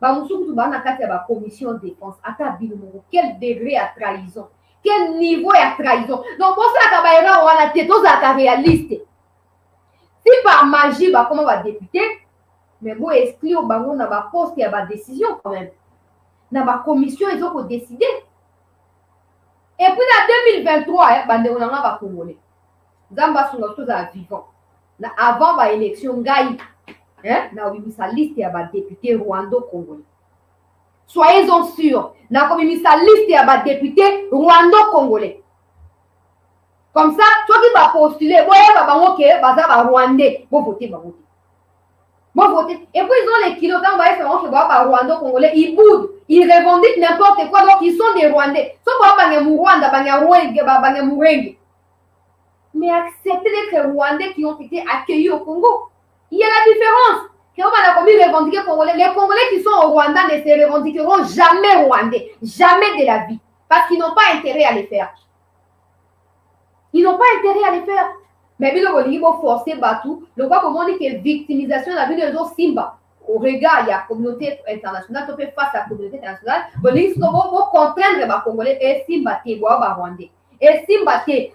Speaker 1: la commission de défense, quel degré à trahison, quel niveau à trahison. Donc, pour ça, on a été réaliste. Si par magie, comment on va député, mais bon, exclure on a poste, il y a des décisions quand même. Dans la commission, ils ont décidé. Et puis en 2023, on a Congolais. Zamba sont tous à vivant. Avant l'élection, na sa liste ya député rwando-congolais. Soyez-en sûrs, na sa liste ya député rwando-congolais. Comme ça, toi qui vas postuler, rwandais, bon voter, bon voter. Bon voter. Et puis ils ont les kilos, quand on va rwando-congolais, ils boudent, ils revendiquent n'importe quoi, donc ils sont des rwandais. Mais acceptez d'être rwandais qui ont été accueillis au Congo. Il y a la différence. Les Congolais qui sont au Rwanda ne se revendiqueront jamais rwandais. Jamais de la vie. Parce qu'ils n'ont pas intérêt à les faire. Ils n'ont pas intérêt à les faire. Mais il faut forcer Batou. Le quoi comment on dit que victimisation de la vie de nos Simba. Au regard, il y a la communauté internationale. Tu peux face à la communauté internationale. Il faut contraindre les Congolais et Simba qui est rwandais. Et Simba, il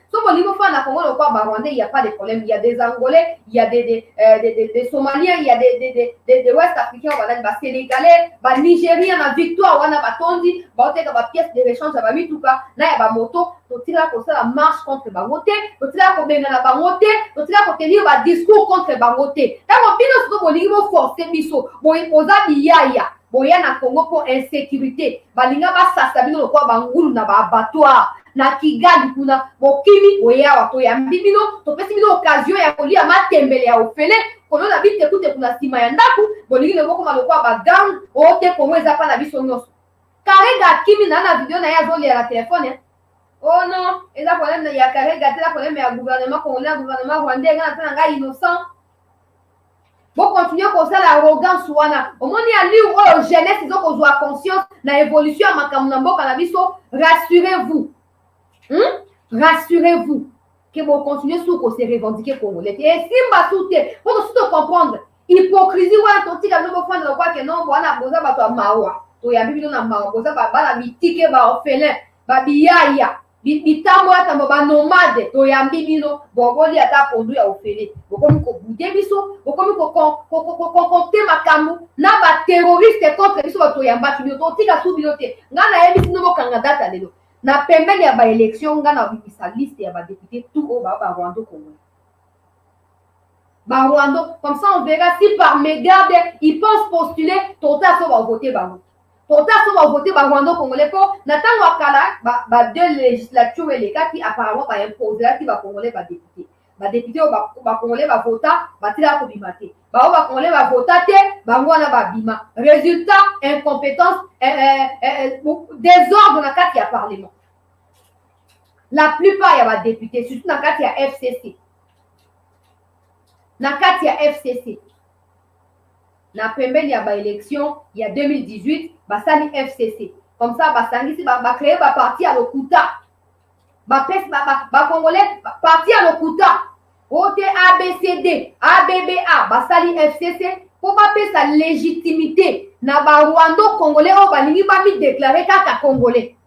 Speaker 1: n'y a pas de problème. Il y a des Angolais, il y a des Somaliens, il y a des Ouest-Africains, des Sénégalais, des Nigériens, des Victoire, des Batondi, des pièces de rechange, des Mituka, là il y a des motos, il y a la marche contre les Bangoté, il y a la Bangoté, il y a un discours contre les Bangoté. Il faut forcer Bisso, il faut boya na Congo pour insécurité. Balinga ba sasabino lo kwa bangulu na ba abattoir. Na Kigali kuna bokimi boya wato ya mbibino to pesi bino occasion ya kolia matembele ya ofele kono na bite kute kuna sima ya ndaku bolingi le boko malokwa ba gang ote komweza pa na biso nyoso. Karega kimi na video na ya zoli ya la téléphone. Oh non, et la problème ya Karega, la problème ya gouvernement congolais, gouvernement rwandais na nga innocent. Vous continuez comme ça l'arrogance wana. Au moins il y a lui ou jeunesse ils ont besoin conscience na évolution à makambo cannabis. Rassurez-vous. Rassurez-vous que vous continuez sur se revendiquer congolais. Et si m'a souté, pour tout comprendre, hypocrisie ou un tika no bofanda lo kwa que non wana boza bato mawa. To ya bibi na mawa boza ba la bitike ba orphelin, ba biyaya. Bitambo atambo ba nomade to ya mbibino boboli ata pondu ya ofele bokomi ko bude biso bokomi ko makambu na ba terroriste contre biso bato ya mbaki to tika su bilote ngana yebi sino bokanga data lelo na pembeni ya ba élection ngana bibisa liste ya ba député tout au ba Rwanda Congo ba Rwanda comme ça on verra si par mégarde ils pensent postuler tota so va voter ba pourtant, si on va voter par Rwanda Congolais, pour n'attendre à deux législatures et les cas qui apparemment va imposer qui va Congolais va député. Va député va Congolais va voter, va tirer pour bimater. Va Congolais va voter, va ngwana va bima. Résultat, incompétence, désordre dans le cas qui a parlement. La plupart il y a des députés, surtout dans le cas qui a FCC. Dans le cas qui a FCC. Na pembeni ya ba élection il y a 2018 basali FCC comme ça basangisi ba créer ba parti à Lokuta ba congolais parti à Lokuta OT ABCD ABBA basali FCC pour ba sa légitimité na ba Rwanda congolais o balingi ba mi déclarer kaka congolais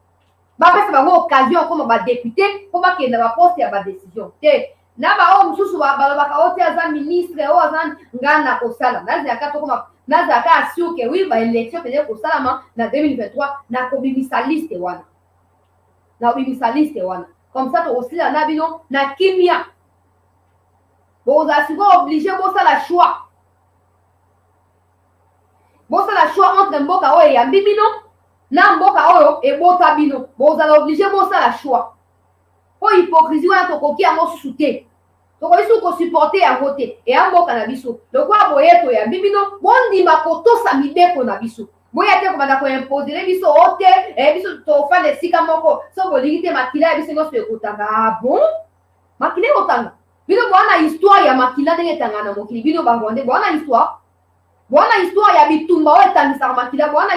Speaker 1: ba pesa ba occasion comme ba député pour ba ke na ba poste ya ba décision te na ba o mususu ba balobaka ote aza ministre o aza ngana kosala nazaka to koma nazaka assure que oui ba élection peut-être kosala na 2023 na kobimisa liste wana na kobimisa liste wana comme ça to osila na bino na kimia bo za sigo obligé bo sala choix entre mboka oyo ya mbibino na mboka oyo ebota bino bo za obligé bo sala choix. Po hypocrisie wana tokoki yango susu te tokoki susu kosupporte yango te eya mboka na biso lokwa boyeto ya bibino bondima kotosa mibeko na biso boya te kobanda koimpozele biso o te biso tofanda esika moko so bolingi te makila ya biso nyonso ekotanga. Ah bon makila ekotanga bino bowana histoire ya makila ndenge etanga na mokili bino barwande bowana histoire ya bitumba oyo etangisaka makila bowana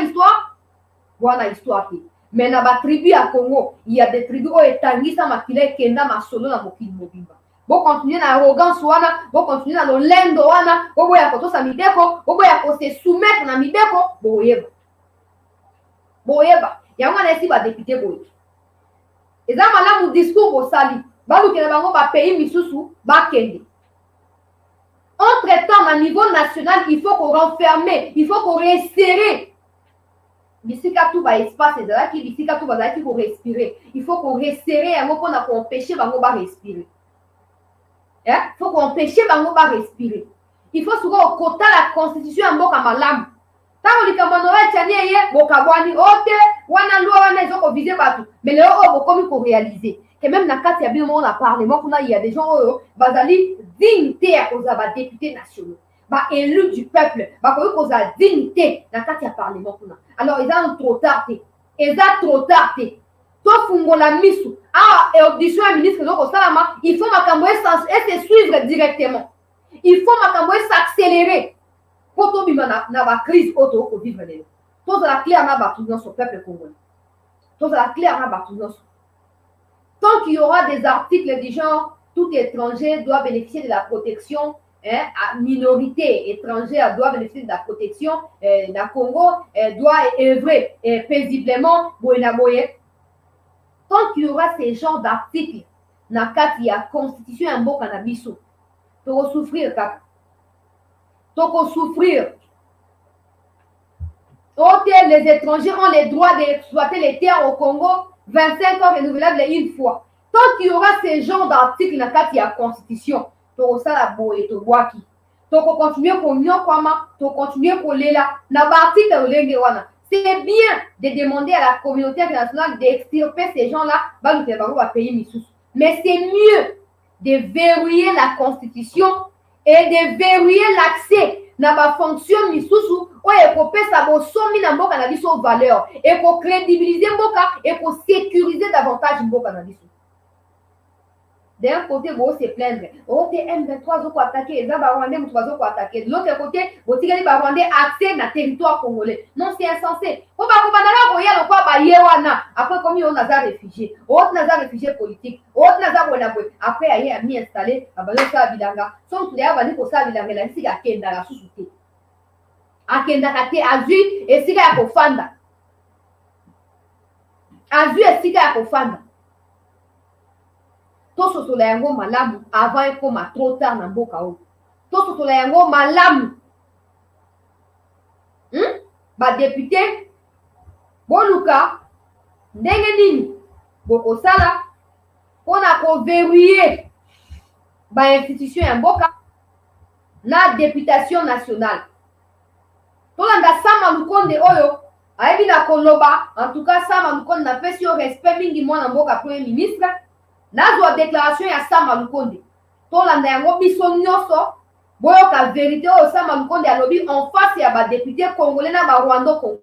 Speaker 1: histoire te. Mais dans la tribu à Congo, il y a des tribus où etangisa makila ekenda masolo na mokili mobimba. Vous continuez dans l'arrogance, vous continuez dans le lendo, vous voyez à ça mideko, vous voyez à se soumettre dans mideko, vous voyez. Boyeba, il y a un ici va député boy. Et ça là mon discours au sali, ba lu kena bango ba pays misusu ba kende. Entre-temps, à niveau national, il faut qu'on renferme, il faut qu'on resserre. Bisika tout ba espace de là qui bisika tout ba qui pour respirer. Il faut qu'on resserre un mot pour empêcher bango ba respirer. Il faut qu'on empêche bango ba respirer. Il faut souvent au quota la constitution en boka malamu. Tango likamanoa tchanie ye bokabwani ote wana loi wana ezoko viser batou. Mais le haut bokomi ko réaliser. Que même na kati ya bino on a parlé, moi il y a des gens bazali dignité à cause ba députés nationaux. Ba élus du peuple, ba cause dignité na kati ya parlement kuna. Alors ils ont trop tardé. Ils ont trop tardé. To fungola misu. Ah et audition à ministre donc salama, il faut makambo et se suivre directement. Il faut makambo s'accélérer. Pour tout vivre dans la crise auto pour vivre les tout la clair na ba tout dans son peuple congolais. Tout la clair na ba tout dans. Tant qu'il y aura des articles du genre tout étranger doit bénéficier de la protection, à minorité étrangère doit bénéficier de la protection, la Congo doit œuvrer paisiblement tant qu'il y aura ces genres d'articles dans il y a constitution un beau cannabis pour souffrir kaka. Donc, souffrir. Les étrangers ont le droit d'exploiter les terres au Congo 25 ans renouvelables une fois. Tant qu'il y aura ces genres d'articles dans la Constitution, tu ça la boye, tu vois qui. Tu continuer pour nous, tu continuer pour les là. C'est bien de demander à la communauté internationale d'extirper ces gens-là, mais c'est mieux de verrouiller la Constitution et de verrouiller l'accès dans la fonction misusu oyo ekopesa bosomi na mboka na biso valeur et pour crédibiliser mboka et pour sécuriser davantage mboka na biso. D'un côté, vous se plaindre. Oh, t'es M23 zoko attaqué, les Rwandais moutou zoko attaqué. De l'autre côté, vous tirez les Rwandais accès dans le territoire congolais. Non, c'est insensé. Faut pas qu'on va voyer le quoi ba yewana. Après, comme on a réfugié, autre n'a réfugié politique, autre n'a wonabwe. Après, aïe a mis installé, a balé ça bilanga. Son tous les abandés pour ça bilanga la si la kenda la sous-souté. A kenda kate azu et si la kofanda. Azu et si la kofanda. To sotola yango malamu avant ekoma trop tard na mboka o. To sotola yango malamu. Ba député boluka ndenge nini bokosala pona ko verrouiller ba institution ya mboka na députation nationale. Tolanda Sama Lukonde oyo ayebi na koloba en tout cas Sama Lukonde na pesi yo respect mingi mwana mboka premier ministre. Nazwa déclaration ya Sama Lukonde. Tolanda yango biso nyonso boyoka vérité o Sama Lukonde alobi en face ya ba député congolais na ba Rwanda congolais.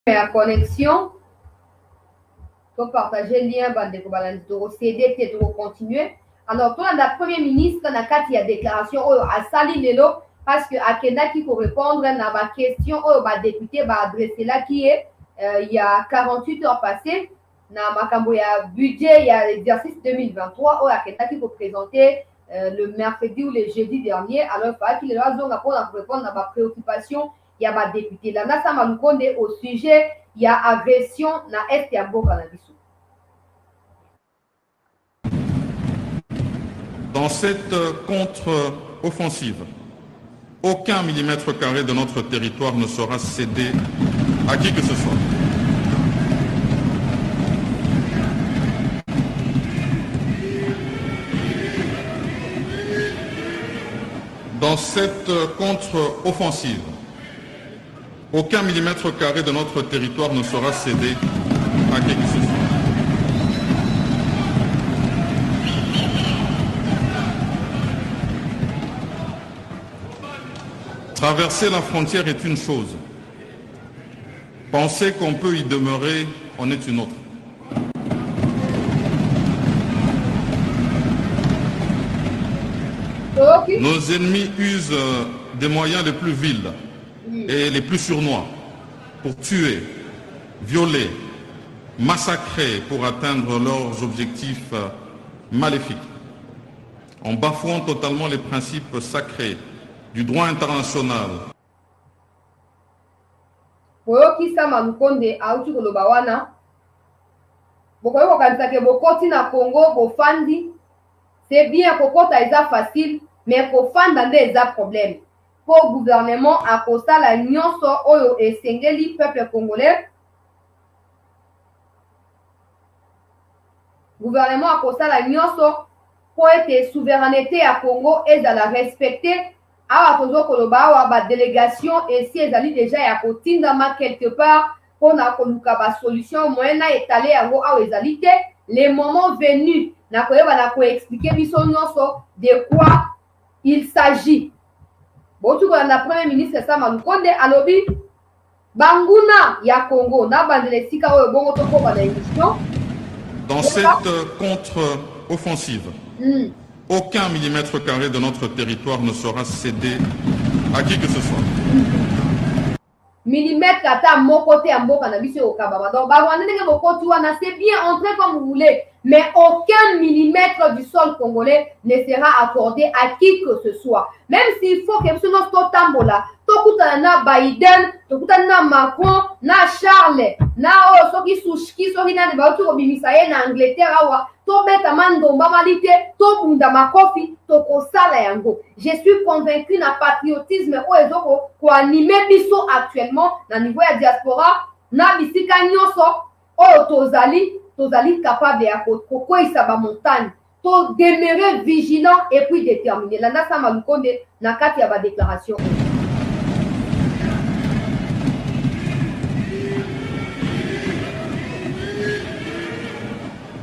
Speaker 1: La connexion, pour partager le lien, bande de CD, pour continuer. Alors tolanda premier ministre na kati ya déclaration oyo asali lelo parce que akendaki korépondre na baquestion oyo badéputé baadresselaki ye il y a 48 heures passées na makambo ya budget ya l'exercice 2023 oyo akendaki koprésenter le mercredi ou le jeudi dernier. Alors faki lelo azonga mpona korépondre na bapréoccupation ya badéputé landa sama lukonde au sujet ya agression na este ya mboka na biso.
Speaker 3: Dans cette contre-offensive, aucun millimètre carré de notre territoire ne sera cédé à qui que ce soit. Dans cette contre-offensive, aucun millimètre carré de notre territoire ne sera cédé à qui que ce soit. Traverser la frontière est une chose. Penser qu'on peut y demeurer en est une autre. Nos ennemis usent des moyens les plus vils et les plus sournois pour tuer, violer, massacrer pour atteindre leurs objectifs maléfiques, en bafouant totalement les principes sacrés du droit international.
Speaker 1: Boyokisama Lukonde auti koloba wana bokoki kokanisa ke bokoti na Congo bofandi c'est bien kokota eza facile mais kofanda nde eza problème po gouvernement akosala nyonso oyo esengeli peuple congolais. Gouvernement akosala nyonso po ete souveraineté ya Congo ezala respecté. Awa tozo koloba awa ba délégation esi ezali déjà ya kotindama quelque part pona koluka ba solution moyen na étaler yango awa ezali te. Le moment venu na koyeba na ko expliquer biso nyonso de quoi il s'agit. Botu kolanda premier ministre Sama Lukonde alobi banguna ya Congo na bandele sika oyo bongo tokoba na émission.
Speaker 3: Dans cette contre-offensive, aucun millimètre carré de notre territoire ne sera cédé à qui que ce soit.
Speaker 1: Millimètre ata moko te ya mboka na biso okabama. Donc barwanda ndenge bokoti wana c'est bien entrer comme vous voulez, mais aucun millimètre du sol congolais ne sera accordé à qui que ce soit. Même s'il faut que biso nyonso totambola tokutana na Biden, tokutana na Macron, na Charles, na oyo soki Sushki soki nani bauti kobimisa ye na Angleterre awa tobeta mandomba mali te tobunda makofi tokosala yango. Je suis convaincu na patriotisme oyo ezoko koanime biso actuellement na niveau ya diaspora na bisika nyonso oyo tozali capable ya kokweyisa bamontagne to demeurer vigilant et puis déterminé. Landa Sama Lukonde na kati ya ba déclaration.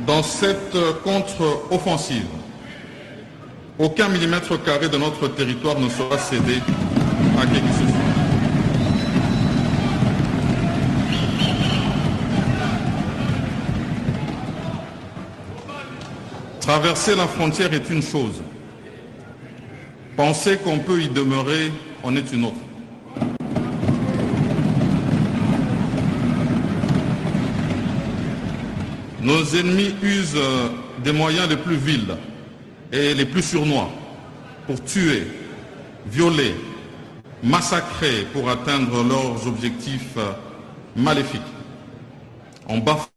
Speaker 3: Dans cette contre-offensive, aucun millimètre carré de notre territoire ne sera cédé à qui que ce soit. Traverser la frontière est une chose. Penser qu'on peut y demeurer en est une autre. Nos ennemis usent des moyens les plus vils et les plus sournois pour tuer, violer, massacrer pour atteindre leurs objectifs maléfiques, en bafouant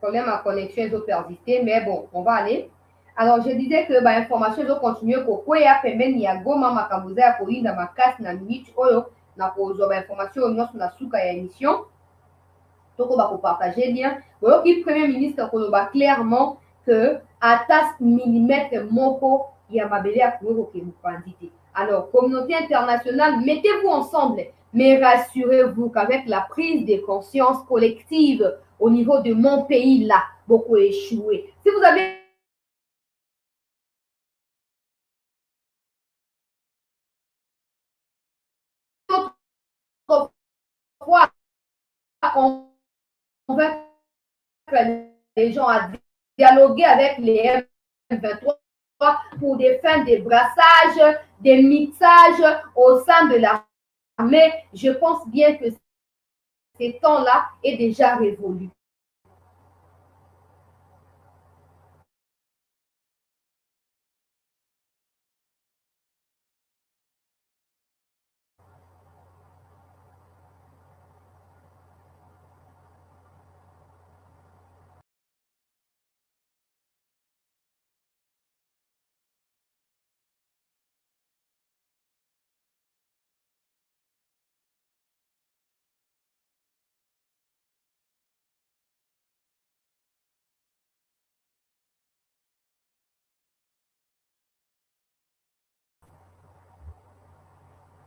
Speaker 1: Problème à connexion, ils ont persisté, mais bon, on va aller. Alors, je disais que l'information, ils ont continué pour quoi ya pembeni ya goma makambuza ya kolinda makasi na minute oyo na kozwa information nyonso na suka ya émission. Toko ba ko partager lien. Boyo ki premier ministre koloba clairement que atas millimètre moko ya mabele ya Congo ke mupandite. Alors, communauté internationale, mettez-vous ensemble, mais rassurez-vous qu'avec la prise de conscience collective au niveau de mon pays là, beaucoup échoué. Si vous avez fois convaincre les gens à dialoguer avec les M23 pour des fins de brassage, des mixages au sein de l'armée, je pense bien que ces temps-là est déjà révolu.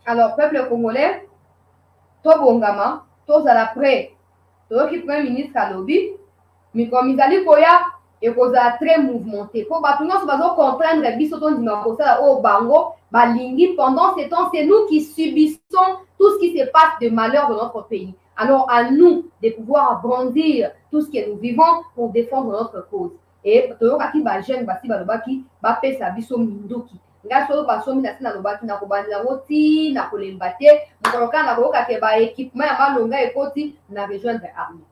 Speaker 1: Alors, peuple congolais, Tobongama, tozala prêt. Toyoki premier ministre alobi, mais comme ils allaient koya, et koza très mouvementé. Pour bato nyonso bazo comprendre biso tondima kosala o bango, balingi pendant ces temps, c'est nous qui subissons tout ce qui se passe de malheur dans notre pays. Alors à nous de pouvoir brandir tout ce que nous vivons pour défendre notre cause. Et toyokaki ba jeune basi balobaki bapesa biso minduki. Nga solo basomi na sina lobaki na kobandela yango ti na kolemba te mokoloka na koyoka ke ba équipement ya malonga ekoti na rejoindre armée.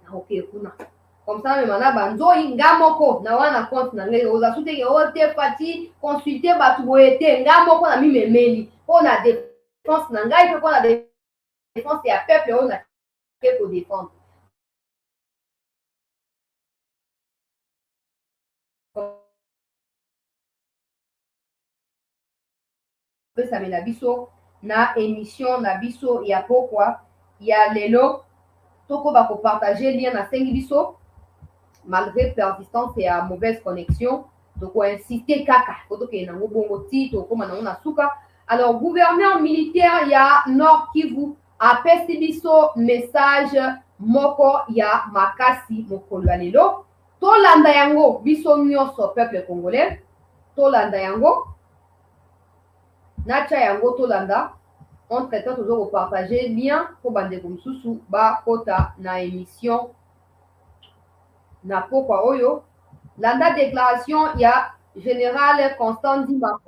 Speaker 1: Na ok kuna. Comme ça même na banzoi nga moko na wana compte na ngai oza sute ke ote fati consulter batu boete nga moko na mimemeli po na défense na ngai pe po na défense ya peuple on a quelque défendre. Ça me la biso na émission na biso ya pourquoi ya lelo toko ba ko partager lien na sengi biso malgré persistance et à mauvaise connexion toko insister kaka koto ke na ngobongo ti toko mana na suka. Alors gouverneur militaire ya Nord Kivu a pesi biso message moko ya makasi mokolo ya lelo tolanda yango biso nyonso peuple congolais tolanda yango Nacha yango tolanda entre temps toujours partager lien pour bande kumsusu ba kota na émission na pokwa oyo landa déclaration ya général Constant Ndima.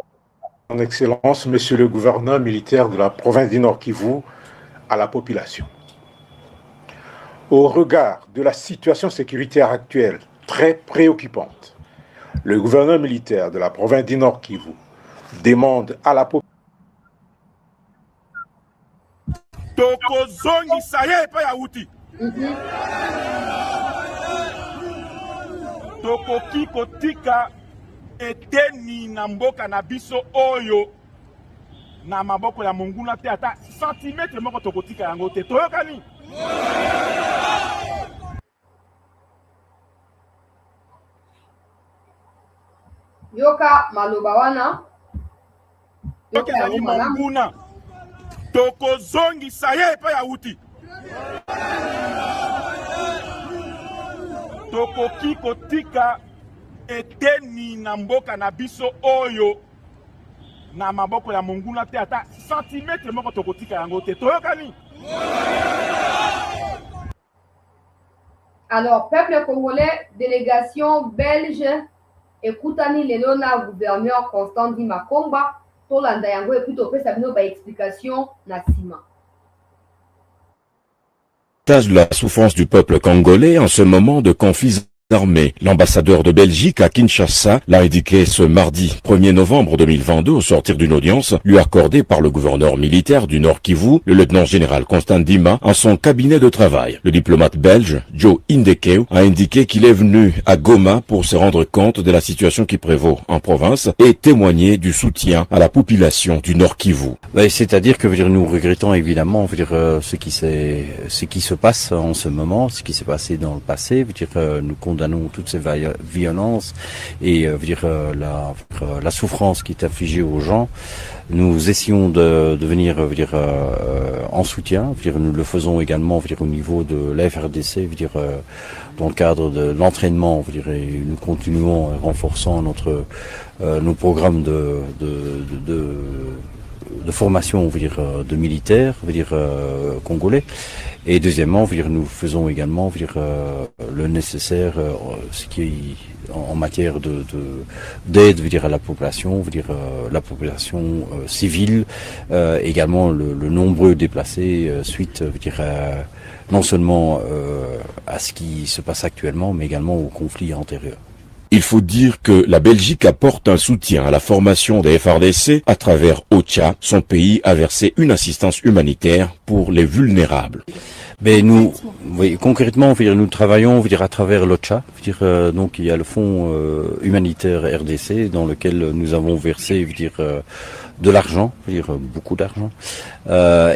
Speaker 4: Son Excellence, Monsieur le gouverneur militaire de la province du Nord Kivu, à la population. Au regard de la situation sécuritaire actuelle, très préoccupante, le gouverneur militaire de la province du Nord Kivu demande à la population
Speaker 2: tokozongisa ye epai ya uti tokoki kotika eteni na mboka na biso oyo na maboko ya monguna te ata santimetre moko tokotika yango te toyokani
Speaker 1: yoka maloba wana
Speaker 2: yoka ezali monguna tokozongisa ye epai ya uti tokoki kotika eteni na mboka na biso oyo na maboko ya monguna te ata santimetre moko tokotika yango te toyokani.
Speaker 1: Alors peuple congolais délégation belge ekutani lelo na gouverneur Constant Ndima Komba tolanda yango et puis topesa bino ba explication na sima.
Speaker 5: De la souffrance du peuple congolais en ce moment de confusion. armées. L'ambassadeur de Belgique à Kinshasa l'a indiqué ce mardi 1er novembre 2022 au sortir d'une audience lui accordée par le gouverneur militaire du Nord Kivu, le lieutenant-général Constant Dima, en son cabinet de travail. Le diplomate belge, Joe Indekeu, a indiqué qu'il est venu à Goma pour se rendre compte de la situation qui prévaut en province et témoigner du soutien à la population du Nord Kivu.
Speaker 6: C'est-à-dire que nous regrettons évidemment ce qui se passe en ce moment, ce qui s'est passé dans le passé. Nous condamnons toutes ces violences et la souffrance qui est infligée aux gens. Nous essayons de venir en soutien. Nous le faisons également au niveau de la FRDC, dans le cadre de l'entraînement. Et nous continuons en renforçant nos programmes de formation de militaires congolais. Et deuxièmement, nous faisons également le nécessaire ce qui est en matière d'aide à la population, civile, également le nombreux déplacés suite non seulement à ce qui se passe actuellement, mais également au conflit antérieur.
Speaker 5: Il faut dire que la Belgique apporte un soutien à la formation des FRDC à travers OCHA. Son pays a versé une assistance humanitaire pour les vulnérables.
Speaker 6: Mais nous, concrètement, nous travaillons à travers l'OCHA. Donc il y a le fonds humanitaire RDC dans lequel nous avons versé de l'argent, beaucoup d'argent.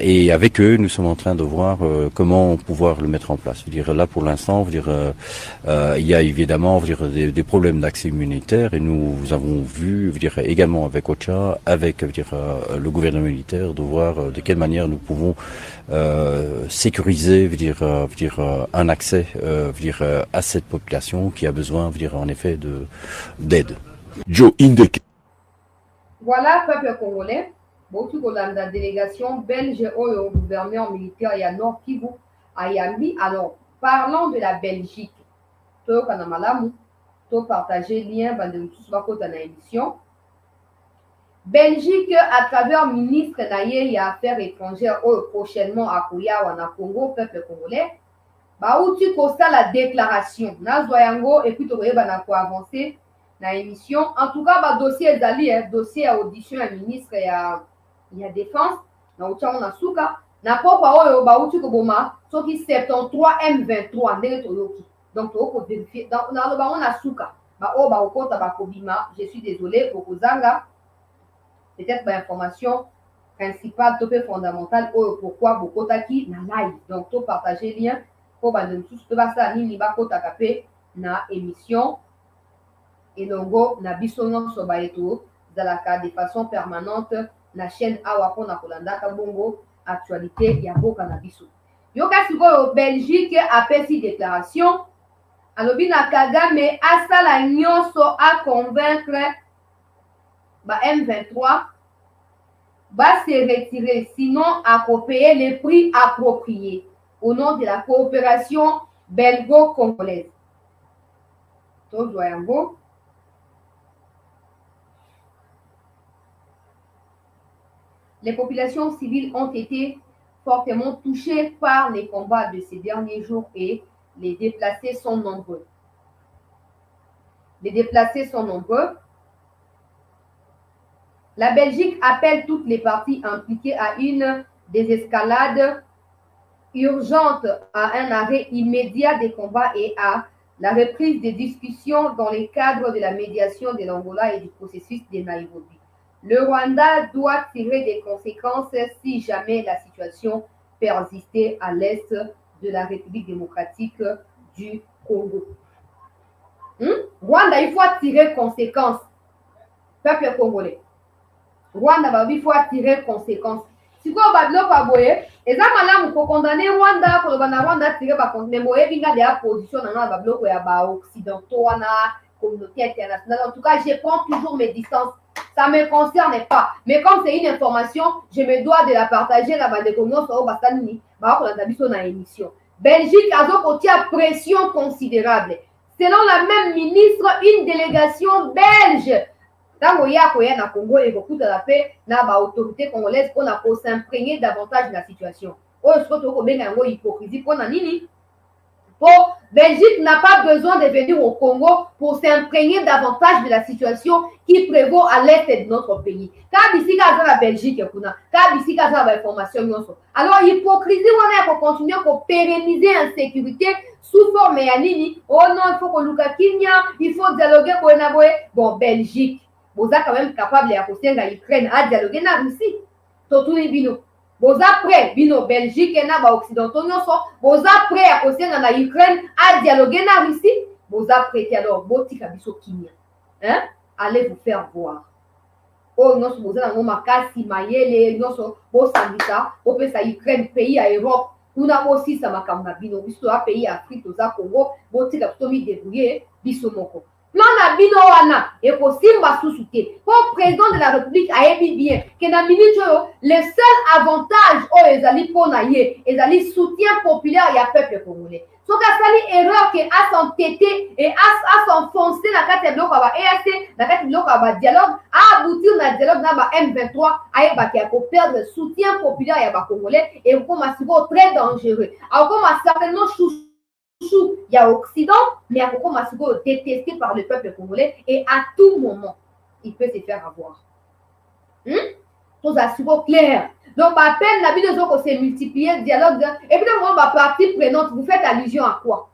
Speaker 6: Et avec eux, nous sommes en train de voir comment pouvoir le mettre en place. Là, pour l'instant, il y a évidemment des problèmes d'accès humanitaire et nous avons vu également avec OCHA, avec le gouvernement militaire, de voir de quelle manière nous pouvons sécuriser un accès à cette population qui a besoin en effet d'aide.
Speaker 5: Joe Indekeu.
Speaker 1: Voilà, peuple congolais, beaucoup de la délégation belge au gouverneur militaire et à Nord Kivu, à Yambi. Alors, parlons de la Belgique. Toi, Kanamalamu, toi, partagez le lien, de tous dans l'émission. Belgique, à travers ministre Naye et Affaires étrangères, prochainement à Kouya ou à Congo, peuple congolais, où tu constats la déclaration. Nazoyango, et puis tu vas avancer. Dans l'émission. En tout cas, dossier Zali, dossier à audition à ministre et à défense. Na ucha on a souka. Na papa oyo ba uchi ko boma, so ki 73 M23 ndenge toyoki. Donc to ko vérifier. Donc na ba on a souka. Ba o ba okota ba kobima, je suis désolé pour Kozanga. Peut-être ba information principale topé fondamentale oyo pourquoi bokota ki na live. Donc to partager lien pour ba de tous to ba ça ni ba kota kapé na émission. Et logo na biso nyonso baeto zalaka de façon permanente na chaîne Awako na Kolanda Kabongo actualité ya boka na biso. Yoka sikoyo Belgique apesi déclaration alobi na Kagame asala nyonso à convaincre ba M23 va se retirer sinon à payer les prix appropriés au nom de la coopération belgo-congolaise. Tout doyango. Les populations civiles ont été fortement touchées par les combats de ces derniers jours et les déplacés sont nombreux. La Belgique appelle toutes les parties impliquées à une désescalade urgente, à un arrêt immédiat des combats et à la reprise des discussions dans le cadre de la médiation de l'Angola et du processus de Nairobi. Le Rwanda doit tirer des conséquences si jamais la situation persistait à l'est de la République démocratique du Congo. Rwanda, il faut tirer conséquences. Peuple congolais. Rwanda, il faut tirer conséquences. Si vous avez et ça, madame, pour condamner Rwanda, pour le Rwanda tirer par contre, mais moi, il y a des positions dans le bloc occidentaux, dans la communauté internationale. En tout cas, je prends toujours mes distances. Ça ne me concerne pas. Mais comme c'est une information, je me dois de la partager là-bas de communes au Bastanini, dans la émission. Belgique a donc pression considérable. Selon la même ministre, une délégation belge dans le Congo et beaucoup de la paix, dans l'autorité congolaise, on a s'imprégner davantage de la situation. On se retrouve au hypocrisie pour Nanini. Belgique n'a pas besoin de venir au Congo pour s'imprégner davantage de la situation qui prévaut à l'est de notre pays. Car ici, quand la Belgique, car ici, quand la information, alors hypocrisie, on est pour continuer pour pérenniser l'insécurité sous forme yanini. Oh non, il faut que Luka Kinya, il faut dialoguer pour bon, Belgique, vous êtes quand même capable de Ukraine à dialoguer avec Russie. Tout bino. Vous êtes prêts, bino Belgique et na occidentaux, vous êtes prêts à causer dans la Ukraine à dialoguer avec Russie. Vous êtes prêts alors, botika biso Kinya. Hein? Allez vous faire voir. Oh non, vous êtes dans makasi mayele, non so, vous sandita, vous pouvez ça Ukraine pays à Europe. Nous avons aussi ça makamba bino, biso a pays Afrique, aux Congo, botika biso mi débrouiller, biso moko. Plan na bino wana et ko simba sous-souté. Pour président de la République a émis bien que na minute le seul avantage au ezali pona ye, ezali soutien populaire ya peuple congolais. So ka sali erreur que a s'entêter et a s'enfoncer na kati bloc ba EAC, na kati bloc ba dialogue, a aboutir na dialogue na ba M23 a ba ki ko perdre le soutien populaire ya ba congolais et ko masibo très dangereux. A ko certainement il y a Occident, mais il y a beaucoup de détesté par le peuple congolais et à tout moment, il peut se faire avoir. Tout ça, c'est clair. Donc, à peine la vie de gens s'est multiplié, le dialogue, et puis, on va partie prenante, vous faites allusion à quoi?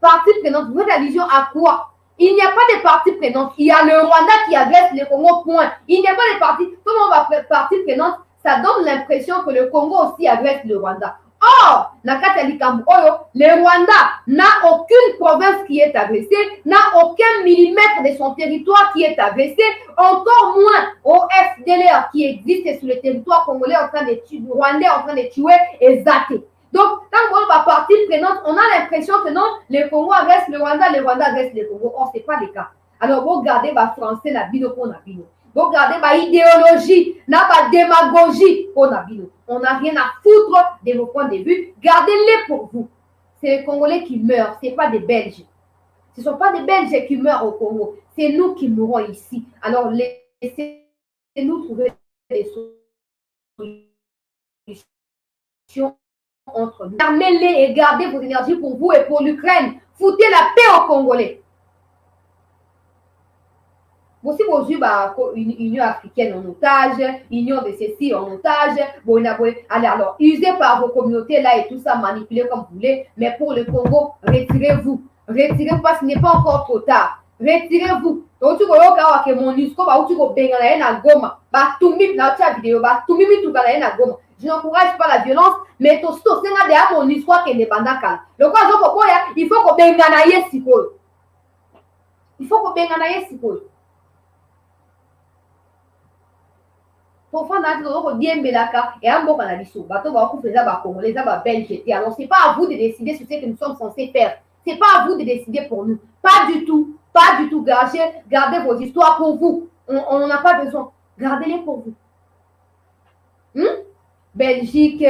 Speaker 1: Partie prenante, vous faites allusion à quoi? Il n'y a pas de partie prenante. Il y a le Rwanda qui agresse le Congo, point. Il n'y a pas de partie. Comment on va faire partie prenante? Ça donne l'impression que le Congo aussi agresse le Rwanda. Or, le Rwanda n'a aucune province qui est agressée, n'a aucun millimètre de son territoire qui est agressé, encore moins au FDLR qui existe sur le territoire congolais en train de tuer, rwandais en train de tuer et zater. Donc, quand on va partie prenante, on a l'impression que non, le Congo agresse le Rwanda agresse le Congo. Or, ce n'est pas le cas. Alors, vous regardez, français, la bino pour la bino. Vous regardez ma idéologie, ma démagogie pour Nabino. On n'a rien à foutre de vos points de vue. Gardez-les pour vous. C'est les Congolais qui meurent, ce n'est pas des Belges. Ce ne sont pas des Belges qui meurent au Congo. C'est nous qui mourons ici. Alors laissez-nous trouver des solutions entre nous. Armez-les et gardez vos énergies pour vous et pour l'Ukraine. Foutez la paix aux Congolais. Aussi, vous avez une Union africaine en otage, Union de ceci en otage. Allez, alors, usez par vos communautés là et tout ça, manipulez comme vous voulez. Mais pour le Congo, retirez-vous. Retirez-vous parce qu'il n'est pas encore trop tard. Retirez-vous. Donc, tu vois que mon NUSCO, tu vois que na goma, je n'encourage pas la violence, mais tout ce que c'est derrière mon histoire qui n'est pas d'accord. Le quoi, il faut qu'on benganaye sikol. Il faut qu'on benganaye sikol. Pour faire un bien belaka et un bon cannabis, bateau va couper ça, congolais, ça va belge. Alors, c'est pas à vous de décider sur ce que nous sommes censés faire. C'est pas à vous de décider pour nous. Pas du tout. Pas du tout. Gardez vos histoires pour vous. On n'en a pas besoin. Gardez-les pour vous. Belgique,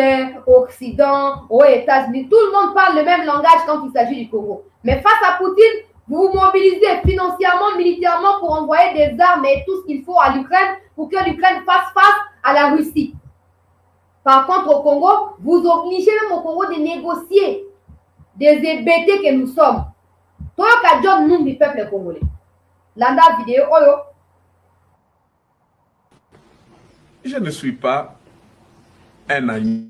Speaker 1: Occident, aux États-Unis, tout le monde parle le même langage quand il s'agit du Congo. Mais face à Poutine, vous vous mobilisez financièrement, militairement pour envoyer des armes et tout ce qu'il faut à l'Ukraine pour que l'Ukraine fasse face à la Russie. Par contre, au Congo, vous obligez même au Congo de négocier des hébétés que nous sommes. Toi, qui as nous du peuple congolais. Landa vidéo, oyo.
Speaker 7: Je ne suis pas un agneau.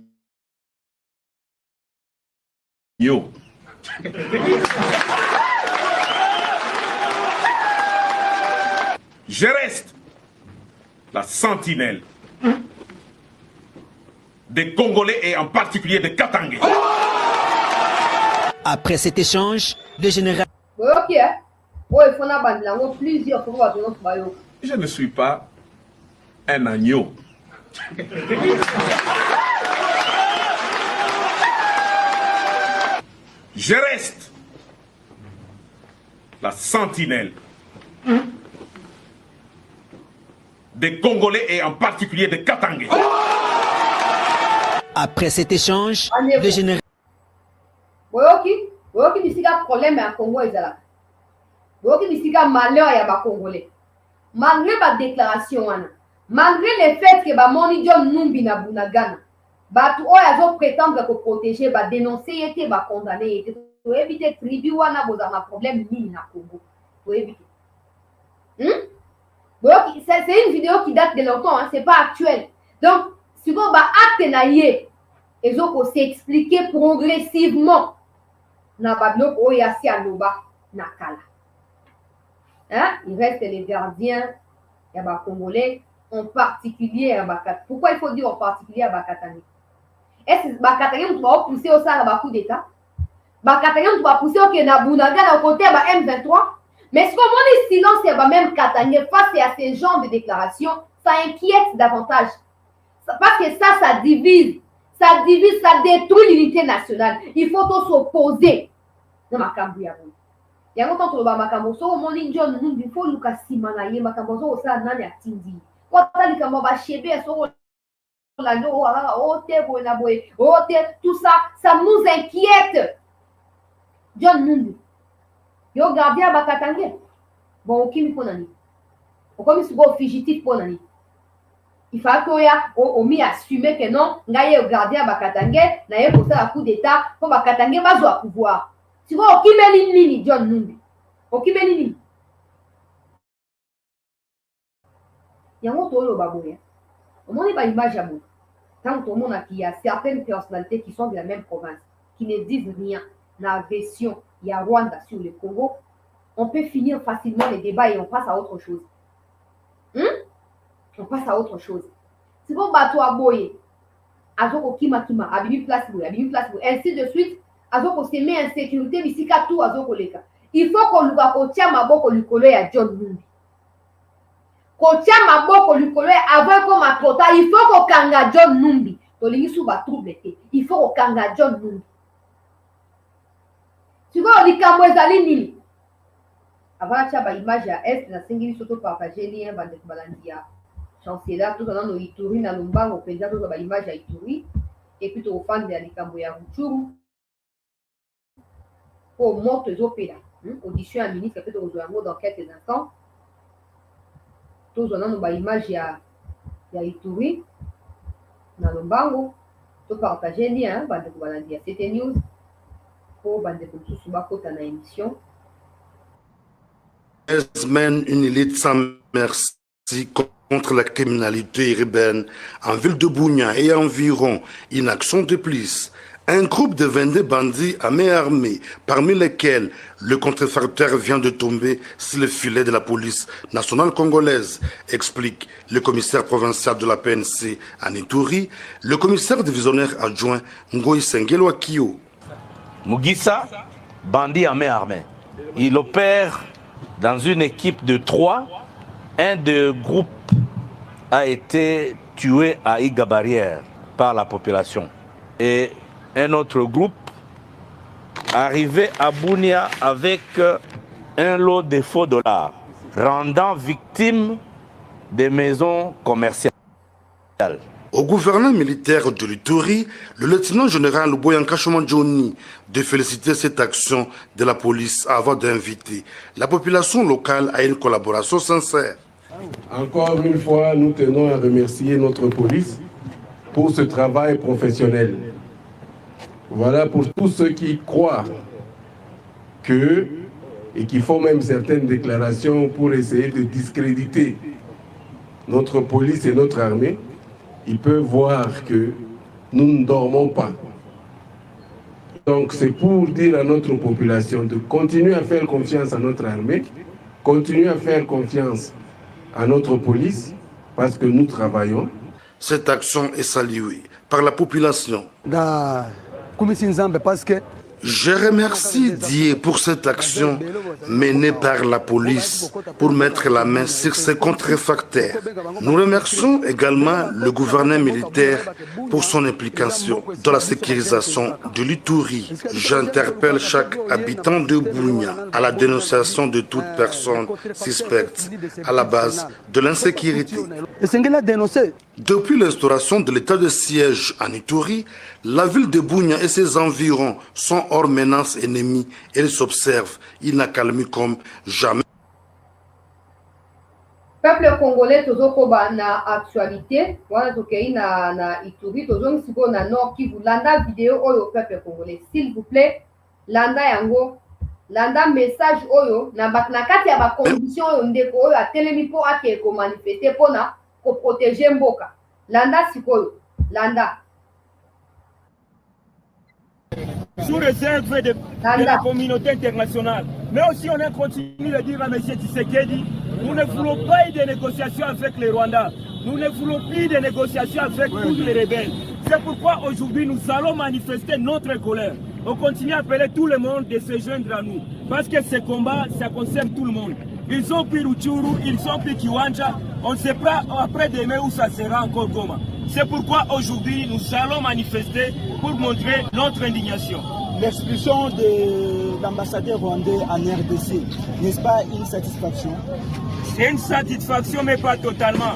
Speaker 7: Je reste la sentinelle des Congolais et en particulier de Katangé.
Speaker 8: Après cet échange, le général...
Speaker 7: Je ne suis pas un agneau. Je reste la sentinelle des Congolais et en particulier de Katangé.
Speaker 8: Après cet échange, le général...
Speaker 1: problème à Congo malheur à Congolais. Malgré ma déclaration, malgré le fait que Moni John Numbi na Bunagana, prétendre que protéger, dénoncer, condamner, pour éviter tribu wana bozama problème mini na Congo. Pour éviter. C'est une vidéo qui date de longtemps, hein, c'est pas actuel. Donc, si vous avez acte na ye, et donc s'expliquer progressivement na bablok oyasi aloba na kala. Hein? Il reste les gardiens ya ba Congolais, en particulier à Bakatangé. Pourquoi il faut dire en particulier à Bakatangé? Est-ce que Bakatangé on va pousser au sein de coup d'état? Bakatangé on va pousser au Kenabunaga au côté de M23? Mais ce qu'on dit silence, c'est même Katangé face à ces genres de déclarations, ça inquiète davantage. Parce que ça divise. Ça divise, ça détruit l'unité nationale. Il faut tous s'opposer. Dans ma cambouya. Il y a longtemps que le Makambo, so mon John, il faut Lucas Simanaye, Makambo, so ça n'a rien tindi. Quand tu as va chébé, so la no, tout ça, ça nous inquiète. John Nundu. Yo gardien Bakatangé. Bon, ok, mi ponani. Pourquoi mi subo fugitif ponani? Il faut que mi assumer que non, ngaye gardien Bakatangé, na ye pour ça coup d'état, pour Bakatangé va jouer à pouvoir. Tu vois, ok, mais nini John Numbi. Ok, mais nini. Il y a un autre baboye. On n'a pas image à moi. Tant que tout le monde a qu'il y a certaines personnalités qui sont de la même province, qui ne disent rien. La version, il y a Rwanda sur le Congo, on peut finir facilement les débats et on passe à autre chose. On passe à autre chose. Si vous bateau à boyer, azoko kima, abimi place, ainsi de suite, azoko se met en sécurité, bisika tout azoko leka. Il faut qu'on lui kotia maboko likolo ya John Numbi. Kotia maboko likolo avant comme à trota, il faut qu'on kanga John Numbi. Tolingi sou ba trouble. Il faut qu'on kanga John Numbi. Tu vois, on dit qu'à moi, Zalini. Avant la tchaba image à Est, la singulier surtout partagé, lien, bande balandia. Chancelier, tout dans nos Ituri, dans nos bancs, au président, tout dans l'image à Ituri. Et puis, au fan de l'Alikamboya Rouchourou. Pour monter aux opéras. Audition à ministre, peut-être au mot dans quelques instants. Tout dans nos images à Ituri. Dans nos bancs, tout partagé, lien, bande balandia. C'était news.
Speaker 9: Mène une élite sans merci contre la criminalité urbaine en ville de Bunia et environ. Une action de plus. Un groupe de 22 bandits à main armée, parmi lesquels le contrefacteur vient de tomber sur le filet de la police nationale congolaise, explique le commissaire provincial de la PNC à Ituri, le commissaire divisionnaire adjoint Ngoï Sengelo Akio.
Speaker 10: Mugisa, bandit à main armée. Il opère dans une équipe de 3. Un des groupes a été tué à Iga Barrière par la population. Et un autre groupe arrivé à Bunia avec un lot de faux dollars, rendant victime des maisons commerciales.
Speaker 9: Au gouverneur militaire de l'Ituri, le lieutenant-général Boyanka Johnny de féliciter cette action de la police avant d'inviter la population locale à une collaboration sincère.
Speaker 11: Encore une fois, nous tenons à remercier notre police pour ce travail professionnel. Voilà pour tous ceux qui croient que, et qui font même certaines déclarations pour essayer de discréditer notre police et notre armée, ils peuvent voir que nous ne dormons pas. Donc c'est pour dire à notre population de continuer à faire confiance à notre armée, continuer à faire confiance à notre police, parce que nous travaillons.
Speaker 9: Cette action est saluée par la population. Je remercie Dieu pour cette action menée par la police pour mettre la main sur ces contrefacteurs. Nous remercions également le gouverneur militaire pour son implication dans la sécurisation de l'Ituri. J'interpelle chaque habitant de Bunia à la dénonciation de toute personne suspecte à la base de l'insécurité. Depuis l'instauration de l'état de siège en Ituri, la ville de Bunia et ses environs sont hors menace ennemie et ils s'observent inaccalmie comme jamais.
Speaker 1: Peuple congolais, toujours na actualité, wana tokei na Ituri, toujours si na Nord Kivu, landa vidéo au peuple congolais, s'il vous plaît, landa yango landa message oyo na kati ya ba condition oyo ndeko oyo atelemi po ake ko manifester pona ko protéger mboka landa sikoyo landa
Speaker 12: sous réserve de la communauté internationale. Mais aussi on a continué de dire à M. Tshisekedi, nous ne voulons pas de négociations avec les Rwandais. Nous ne voulons plus de négociations avec tous les rebelles. C'est pourquoi aujourd'hui nous allons manifester notre colère. On continue à appeler tout le monde de se joindre à nous. Parce que ce combat, ça concerne tout le monde. Ils ont pris Rutshuru, ils ont pris Kiwanja. On ne sait pas après-demain où ça sera encore Goma. C'est pourquoi aujourd'hui nous allons manifester pour montrer notre indignation.
Speaker 13: L'expulsion de l'ambassadeur rwandais en RDC, n'est-ce pas une satisfaction?
Speaker 12: C'est une satisfaction, mais pas totalement.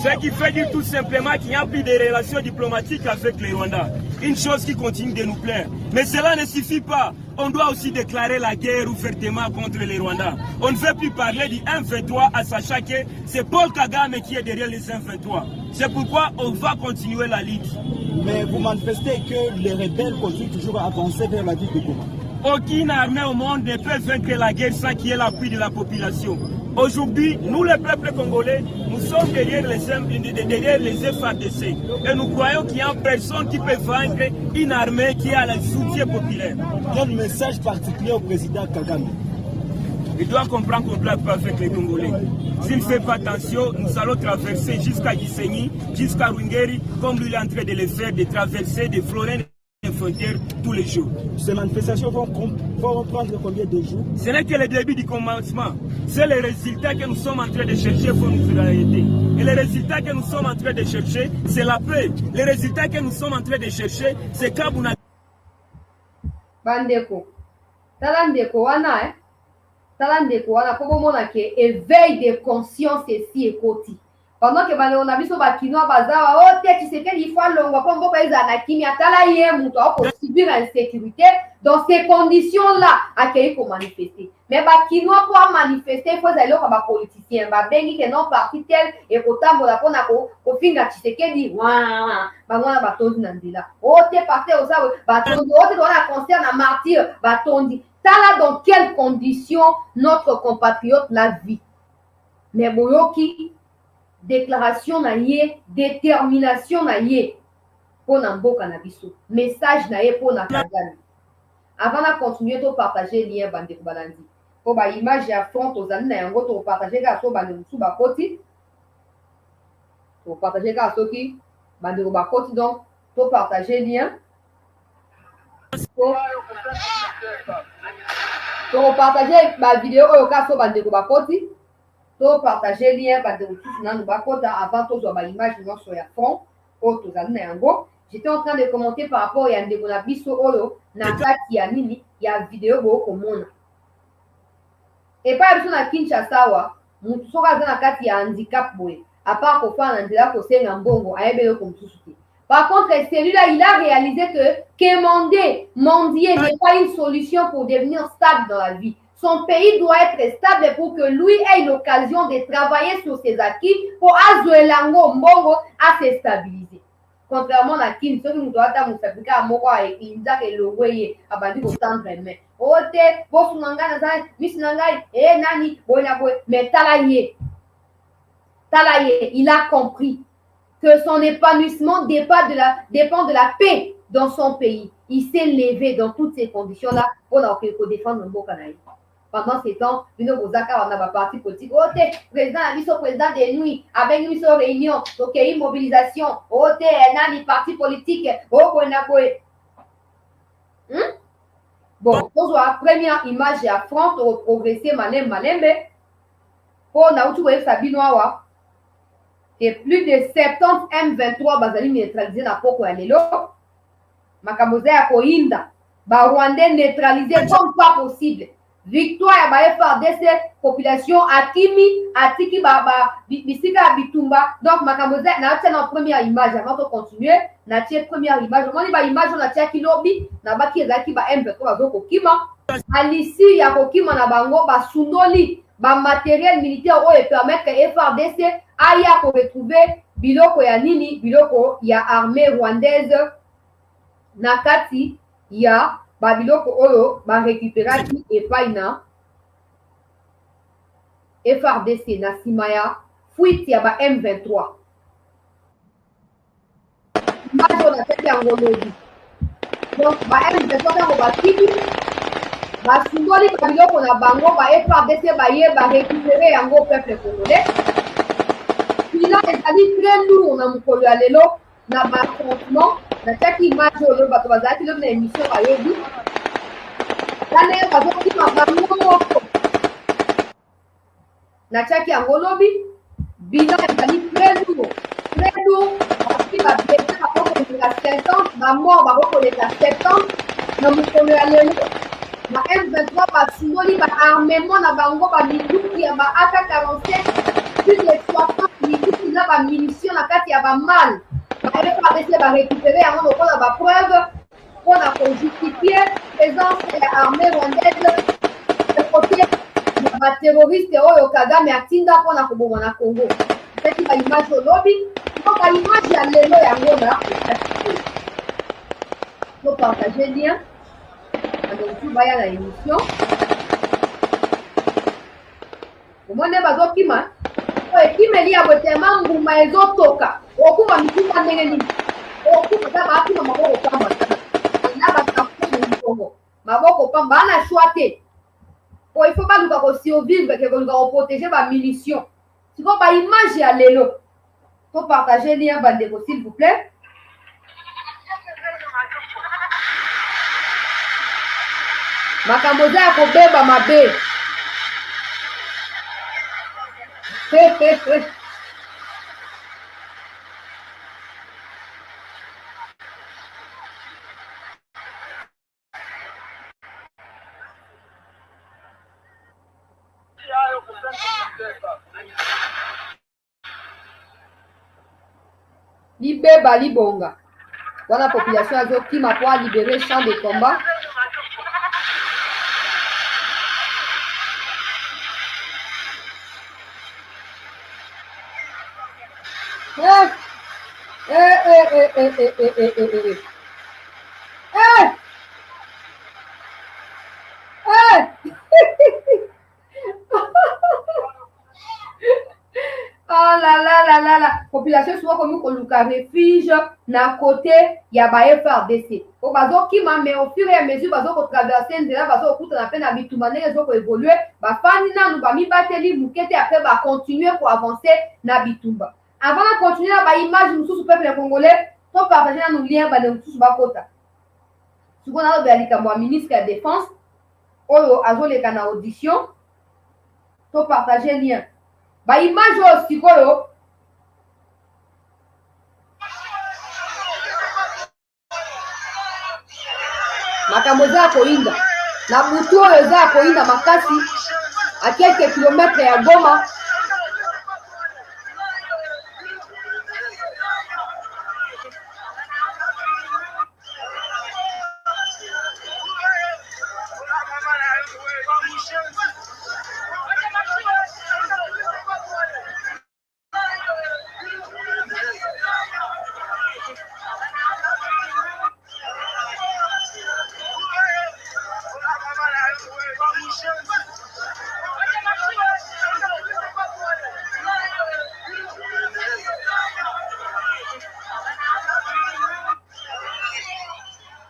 Speaker 12: Ce qui fait dire tout simplement qu'il n'y a plus de relations diplomatiques avec les Rwandais. Une chose qui continue de nous plaire. Mais cela ne suffit pas. On doit aussi déclarer la guerre ouvertement contre les Rwandais. On ne veut plus parler du M23 en sachant que c'est Paul Kagame qui est derrière les M23. C'est pourquoi on va continuer la lutte.
Speaker 13: Mais vous manifestez que les rebelles continuent toujours à avancer vers la ville de Goma.
Speaker 12: Aucune armée au monde ne peut vaincre la guerre sans qu'il y ait l'appui de la population. Aujourd'hui, nous, le peuple congolais, nous sommes derrière les FARDC. Et nous croyons qu'il n'y a personne qui peut vaincre une armée qui a le soutien populaire.
Speaker 13: Quel message particulier au président Kagame?
Speaker 12: Il doit comprendre qu'on ne doit pas avec les Congolais. S'il ne fait pas attention, nous allons traverser jusqu'à Gisenyi, jusqu'à Rwingeri, comme lui est en train de le faire, de traverser des frontières tous les jours.
Speaker 13: Ces manifestations vont prendre combien de jours?
Speaker 12: Ce n'est que le début du commencement. C'est les résultats que nous sommes en train de chercher pour nous arrêter. Et les résultats que nous sommes en train de chercher, c'est la paix. Les résultats que nous sommes en train de chercher, c'est Kabuna.
Speaker 1: Bandeko. Talandeko wana Talandeko wana pour mon éveil de conscience ici et côté. Pendant que on a vu sur Bakino Bazawa, oh, tu sais qu'il faut l'ongo, comme vous pouvez Anakimi, Atalaye, Mouto, pour subir l'insécurité, dans ces conditions-là, accueillir pour manifester. Mais Bakino, pour manifester, il faut aller comme un politicien, Babengi, qui est non parti tel, et pourtant, pour la Ponako, au fin de tu sais qu'il dit, waouh, Bangona Batondi Nandila. Oh, t'es parti au Sao, Batondi, oh, t'es dans la concert à martyr, Batondi. T'as là dans quelles conditions notre compatriote la vit. Mais Boyoki, déclaration na ye, détermination na ye pour Namboka na biso, message na ye pour na Kagame. Avant de continuer to partager lien bandeko balandi. Pour ba image ya front aux années na yango to partager ka so bandeko su ba koti. To partager ka so ki bandeko ba koti donc to partager lien. To partager ba vidéo o ka so bandeko ba koti. To partager lien ba de tous na bakota avant to zo ba image non sur ya fond o to za na yango. J'étais en train de commenter par rapport à ndeko na biso oyo na kati ya nini ya vidéo bo komona. Et pas biso na Kinshasa wa mutu soka za na kati ya handicap boy. À part ko fa na ndela ko senga mbongo ayebele ko msusuki. Par contre, celui-là, il a réalisé que quémander, mendier n'est pas une solution pour devenir stable dans la vie. Son pays doit être stable pour que lui ait l'occasion de travailler sur ses acquis pour Azuelango Mbongo à se stabiliser. Contrairement à qui, ceux qui nous doivent s'appliquer à Moko et Indak et le Weye, à Bandi au centre mais Ote, Bosunanga, Nazan, Misnangai, et Nani, Boynaboy, mais Talaye, il a compris que son épanouissement dépend de la paix dans son pays. Il s'est levé dans toutes ces conditions-là pour défendre le Mbokanaï. Pendant ces temps, une Bozaka, on a un parti politique. Oh, président, président des nuits, avec une réunion, ok, une mobilisation. Oh, un parti politique. Oh, bon, pour la première image à front, au progresser, Malembe. Pour Naoutou Sabinoawa. Et plus de 70 M23 bazali neutralisé na poko ya lelo. Makamoze ya koinda. Ba Rwandais neutralisé comme pas possible. Victoire ya ba FARDC population Akimi, Atiki Baba, Bisika Bitumba. Donc Makamoze na tient en première image avant de continuer, na tient première image. On ba image on a tient kilobi na ba ki ezaki ba M23 bazoko kima. Alisi ya kokima na bango ba sunoli ba matériel militaire o et permettre que FARDC aya pour retrouver biloko ya nini, biloko ya armée rwandaise na kati ya babiloko oyo barécupéraki epai na FRDC na nsima ya fuite ya ba M23 image oyo nateki yango lobi. Donc ba M23 ntango bakimi basimboli babiloko na bango ba FRDC baye barécupéré yango peuple congolais. Bilan ezali très lourd na mokolo ya lelo na baaffrontement. Natiaki image oyo bato bazalaki lobi na émission bayebi ndenge bazokima bango moko. Natiaki yango lobi bilan ezali très lourd basi bablesse bakokoleka 50 bamort bakokoleka 70 na mokolo ya lelo. Ba M23 basimboli baarmement na bango bamiduki ya ba AK-47 plus de 60 miduki na bamunition na kati ya bamale. FRDC barécupéré yango lokola bapreuve mpona kojustifie présence ya armée rwandaise ekote ya baterroriste oyo Kagame atinda mpona koboma na Congo. Seki baimage olobi to baimage ya lelo yango na topartage lien adontu baya na émission omone bazokima ekimeli ya botema nguma ezotoka okuma mikuma ndenge nini okuma ta bakima maboko pamba na batafuta mikongo maboko pamba bana choix te po il faut baluka kosurvivre ke koluka koprotéger bamunition siko baimage ya lelo to partager lien bandeko s'il vous plaît. Makambo eza ya kobeba mabe. Libeba libonga wana population azokima po alibere champ de combat. Oh là là là là là, population soit comme koluka refuge na côté ya ba FRDC. O bazo kima mais au fur et à mesure bazo ko traverser nzela bazo kuta na peine habituma ndenge zo ko évoluer ba fani na nu ba mi bateli mukete après ba continuer pour avancer na bitumba. Avant de continuer ba image mususu peuple congolais to partager na nu lien ba de mususu ba kota. Suko na ba likambo ministre ya défense oyo azoleka na audition to partager lien. Ba image oyo sikoyo makambo eza koinda na butu oyo eza koinda makasi a quelques kilomètres ya Goma.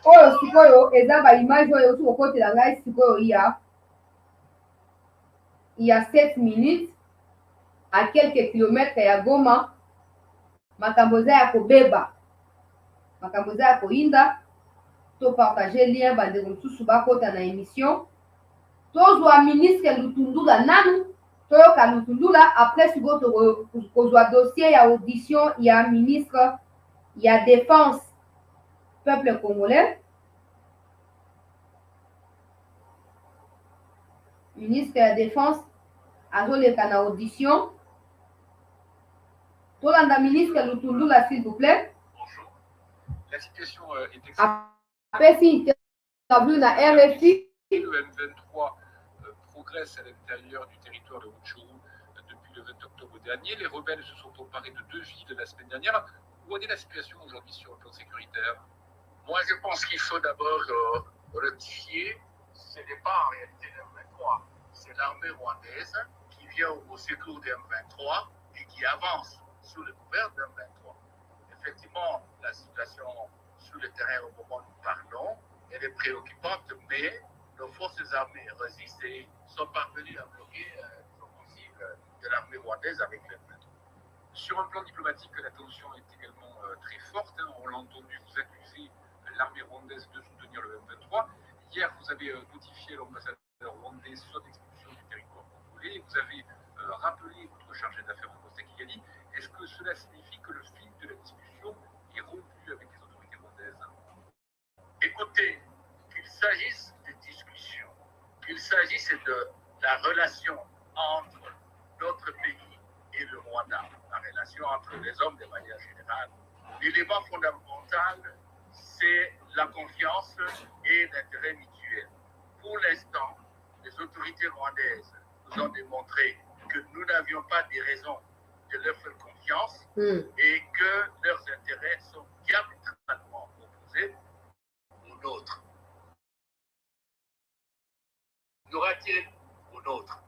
Speaker 1: Oyo sikoyo eza ba image oyo tu okotela ngai sikoyo il y a 7 minutes à quelques kilomètres ya Goma. Makambo eza ya kobeba makambo eza ya koinda to partager lien bandeko mosusu bakota na émission tozwa ministre Lutundula nanu toyoka Lutundula après sikoyo tokozwa dossier ya audition ya ministre ya défense peuple congolais. Ministre de la Défense azoleka na audition. Tolanda ministre Lutundula s'il vous plaît.
Speaker 14: La situation est
Speaker 1: après si interview na RFI.
Speaker 14: Le M23 progresse à l'intérieur du territoire de Rutshuru depuis le 20 octobre dernier. Les rebelles se sont emparés de 2 villes la semaine dernière. Où en est la situation aujourd'hui sur le plan sécuritaire?
Speaker 15: Moi, je pense qu'il faut d'abord rectifier, ce n'est pas en réalité M23. C'est l'armée rwandaise qui vient au secours des M23 et qui avance sous le couvert des M23. Effectivement, la situation sur le terrain au moment où nous parlons, elle est préoccupante, mais nos forces armées résistent et sont parvenues à bloquer l'offensive de l'armée rwandaise avec les M23. Sur un plan diplomatique, la tension est également très forte. On l'a entendu, vous accusez l'armée rwandaise de soutenir le M23. Hier, vous avez notifié l'ambassadeur rwandais son expulsion du territoire congolais. Vous avez rappelé votre chargé d'affaires au poste à Kigali. Est-ce que cela signifie que le fil de la discussion est rompu avec les autorités rwandaises? Écoutez, qu'il s'agisse de discussions, qu'il s'agisse de la relation entre notre pays et le Rwanda, la relation entre les hommes de manière générale, l'élément fondamental, c'est la confiance et l'intérêt mutuel. Pour l'instant, les autorités rwandaises nous ont démontré que nous n'avions pas de raisons de leur faire confiance et que leurs intérêts sont diamétralement opposés aux nôtres. Y aura-t-il aux nôtres?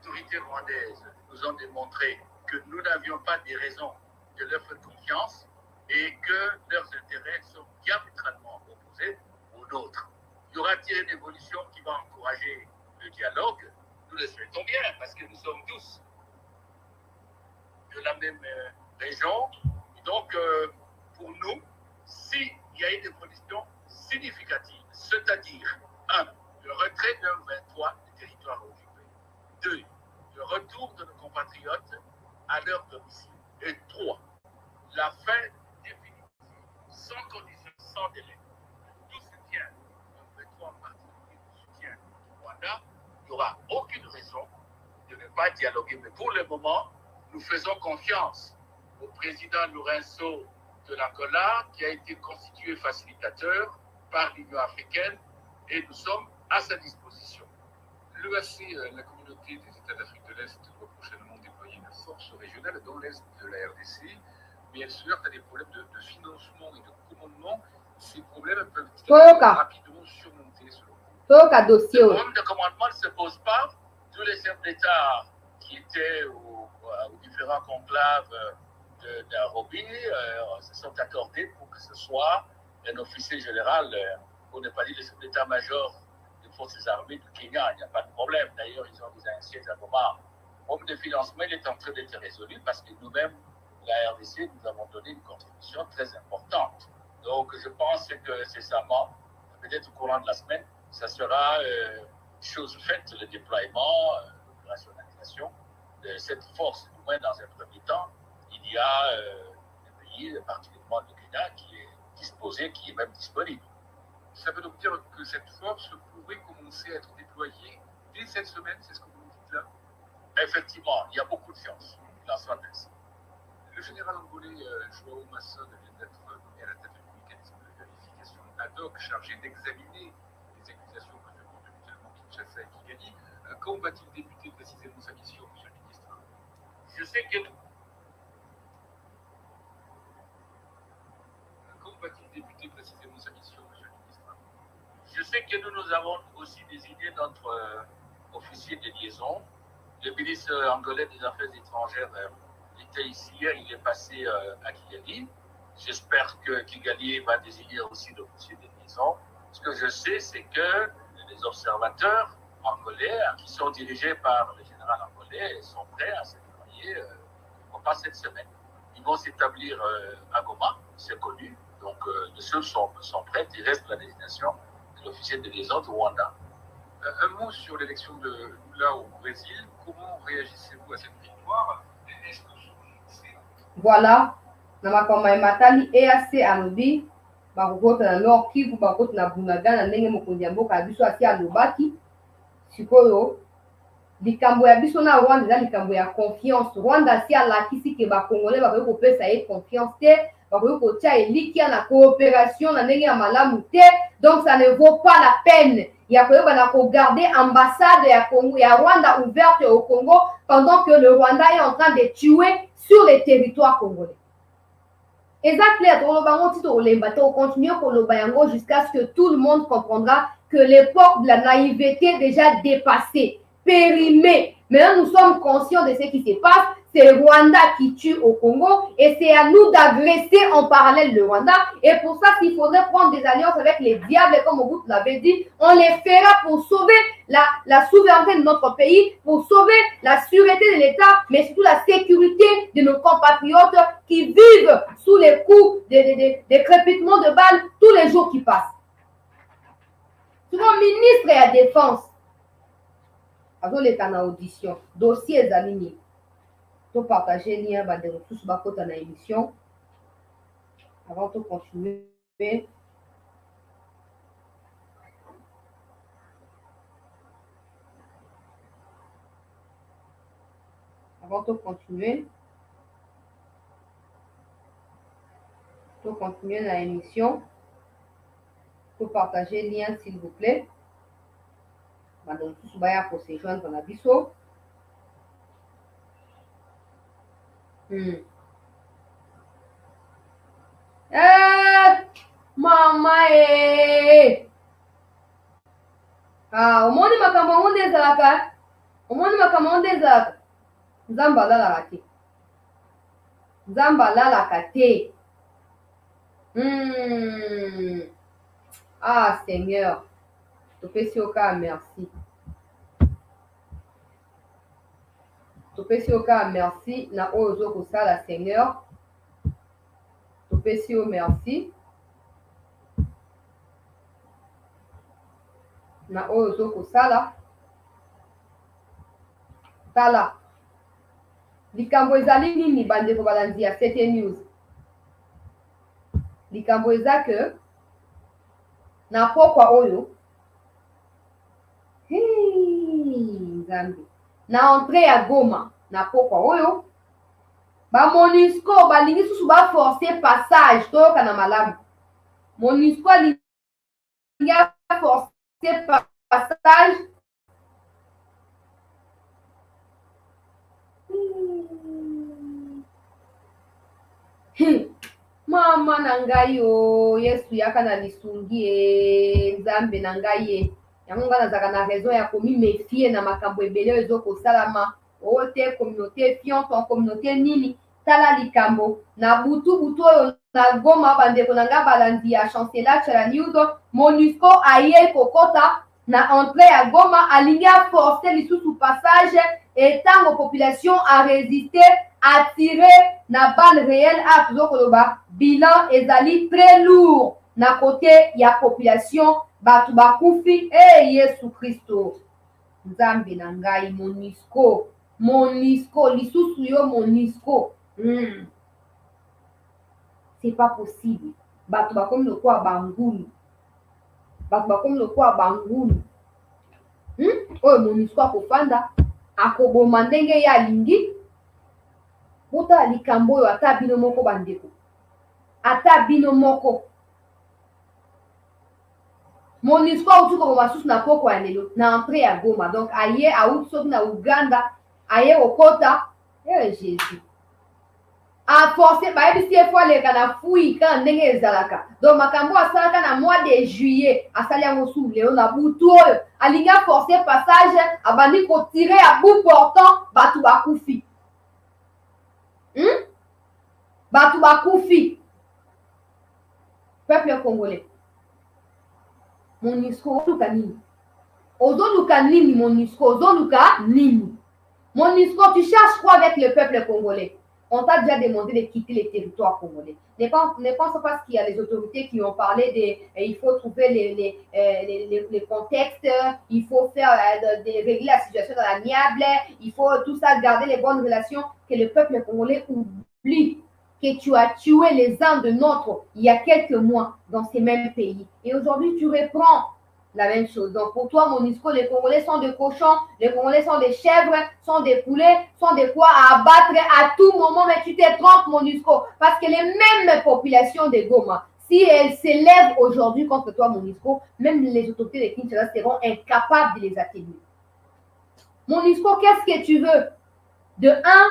Speaker 15: Les autorités rwandaises nous ont démontré que nous n'avions pas de raisons de leur faire confiance et que leurs intérêts sont diamétralement opposés aux nôtres. Y aura-t-il une évolution qui va encourager le dialogue? Nous le souhaitons bien parce que nous sommes tous de la même région. Et donc, pour nous, s'il y a une évolution significative, c'est-à-dire, 1, le retrait d'un 23 du territoire occupé, 2, le retour de nos compatriotes à leur domicile, et 3, la fin définitive, sans condition, sans délai, tout soutien, un 23 en particulier, du soutien du Rwanda, il n'y aura aucune raison de ne pas dialoguer. Mais pour le moment, nous faisons confiance au président Lourenço de l'Angola, qui a été constitué facilitateur par l'Union africaine, et nous sommes à sa disposition.
Speaker 14: L'EAC, la communauté des États d'Afrique de l'Est, doit prochainement déployer une force régionale dans l'Est de la RDC, mais elle se heurte à des problèmes de financement et de commandement. Ces problèmes peuvent être rapidement surmontés selon vous.
Speaker 1: Le
Speaker 15: problème de commandement ne se pose pas. Tous les chefs d'État qui étaient aux différents conclaves de Nairobi se sont accordés pour que ce soit un officier général, pour ne pas dire le chef d'état-major des forces armées du Kenya. Il n'y a pas de problème. D'ailleurs, ils ont déjà un siège à Goma. Le problème de financement, il est en train d'être résolu parce que nous-mêmes, la RDC, nous avons donné une contribution très importante. Donc, je pense que nécessairement, peut-être au courant de la semaine, ça sera chose faite, le déploiement, l'opérationnalisation de cette force. Du moins, dans un premier temps, il y a un pays, particulièrement le Kenya, qui est disposé, qui est même disponible.
Speaker 14: Ça veut donc dire que cette force pourrait commencer à être déployée dès cette semaine, c'est ce que vous nous dites là?
Speaker 15: Effectivement, il y a beaucoup de chances. Il en soit ainsi.
Speaker 14: Le général angolais João Masson vient d'être nommé à la tête du mécanisme de vérification ad hoc chargé d'examiner les accusations que font mutuellement Kinshasa et Kigali. Quand va-t-il débuter précisément sa mission, monsieur le ministre?
Speaker 15: Je sais que...
Speaker 14: Quand va-t-il débuter précisément sa mission, monsieur le ministre?
Speaker 15: Je sais que nous avons aussi désigné notre officier de liaison. Le ministre angolais des Affaires étrangères était ici hier, il est passé à Kigali. J'espère que Kigali va désigner aussi l'officier de liaison. Ce que je sais, c'est que les observateurs angolais, qui sont dirigés par le général angolais, sont prêts à se déployer, pas cette semaine. Ils vont s'établir à Goma, c'est connu. Donc, les choses sont prêtes. Il reste la désignation de l'officier de liaison du Rwanda.
Speaker 14: Un mot sur l'élection de Lula au Brésil. Comment réagissez-vous à cette victoire? Est-ce que
Speaker 1: voilà, na makoma matali EAC alobi bakokota na Nord Kivu, bakota na Bunagana na ndenge mokonzi ya mboka ya biso asi alobaki. Sikoyo likambo ya biso na Rwanda eza likambo ya confiance. Rwanda asi alakisi ke bakongolais bakoki kopesa ye confiance te, bakoki kotia elikia na coopération na ndenge ya malamu te. Donc ça ne vaut pas la peine ya koyeba na kogarder ambassade ya Congo ya Rwanda ouverte au Congo pendant que le Rwanda est en train de tuer sur les territoires congolais. Exactement, on continue jusqu'à ce que tout le monde comprendra que l'époque de la naïveté est déjà dépassée, périmée. Maintenant, nous sommes conscients de ce qui se passe. C'est Rwanda qui tue au Congo et c'est à nous d'agresser en parallèle le Rwanda. Et pour ça, s'il faudrait prendre des alliances avec les diables, comme vous l'avez dit, on les fera pour sauver la souveraineté de notre pays, pour sauver la sûreté de l'État, mais surtout la sécurité de nos compatriotes qui vivent sous les coups des crépitements de balles tous les jours qui passent. Souvent, ministre et la défense, avant les canaux audition, dossiers alignés. Pour partager le lien de ressources dans l'émission. Avant de continuer. Avant de continuer. Pour continuer dans l'émission. Pour partager le lien s'il vous plaît. Madame Toussoubaya pour se joindre dans la biseau. Mama omoni makambo ngo nde ezalaka omoni makambo ngo nde ezalaka nzambe alalaka te nzambe alalaka te Seigneur topesi yo kaka merci topesi yo kaka merci na oyo ozokosala Seigneur topesi yo merci na oyo ozokosala tala likambo ezali nini bandeko balandi ya CT News likambo eza ke na pokwa oyo nzambe na entrée ya Goma na pokwa oyo ba MONUSCO balingi susu ba forcer passage toyoka na malamu MONUSCO alingi forcer passage mama na ngai o Yesu yaka na lisungi nzambe na ngai ye yango nga nazaka na raison ya komimefie na makambo ebele oyo ezokosalama oyo te communauté fiante en communauté nini tala likambo na butu oyo na Goma bandeko na nga balandi ya chancela Chala News MONUSCO aye kokota na entrée ya Goma alingi aforcer lisusu passage etango population a résisté attiré na balle réelle a tozokoloba bilan ezali très lourd na côté ya population batu bakufi Yesu Kristo nzambe na ngai MONUSCO lisusu yo MONUSCO c'est pas possible batu bakomi lokola bangulu oyo MONUSCO akofanda akoboma ndenge ya alingi botala likambo oyo ata bino moko bandeko ata bino moko MONUSCO auti koboma susu na poko ya lelo na entrée ya Goma donc aye auti soki na Uganda aye kokota Jésus aforce bayebisi ye fo aleka na fui kaka ndenge ezalaka donc makambo asalaka na mois de juillet asali yango susu lelo na butu oyo alingi aforce passage abandi kotire ya bout portant batu bakufi batu bakufi peuple congolais MONUSCO ozoluka nini ozoluka nini MONUSCO ozoluka nini MONUSCO tu cherches quoi avec le peuple congolais? On t'a déjà demandé de quitter les territoires congolais. Ne pense pas qu'il y a les autorités qui ont parlé il faut trouver les contextes, il faut faire régler la situation dans l'amiable, il faut tout ça, garder les bonnes relations, que le peuple congolais oublie que tu as tué les uns de nôtres il y a quelques mois dans ces mêmes pays. Et aujourd'hui, tu reprends la même chose. Donc pour toi, MONUSCO, les Congolais sont des cochons, les Congolais sont des chèvres, sont des poulets, sont des pois à abattre à tout moment, mais tu te trompes, MONUSCO, parce que les mêmes populations de Goma, si elles s'élèvent aujourd'hui contre toi, MONUSCO, même les autorités de Kinshasa seront incapables de les atténuer. MONUSCO, qu'est-ce que tu veux? De un,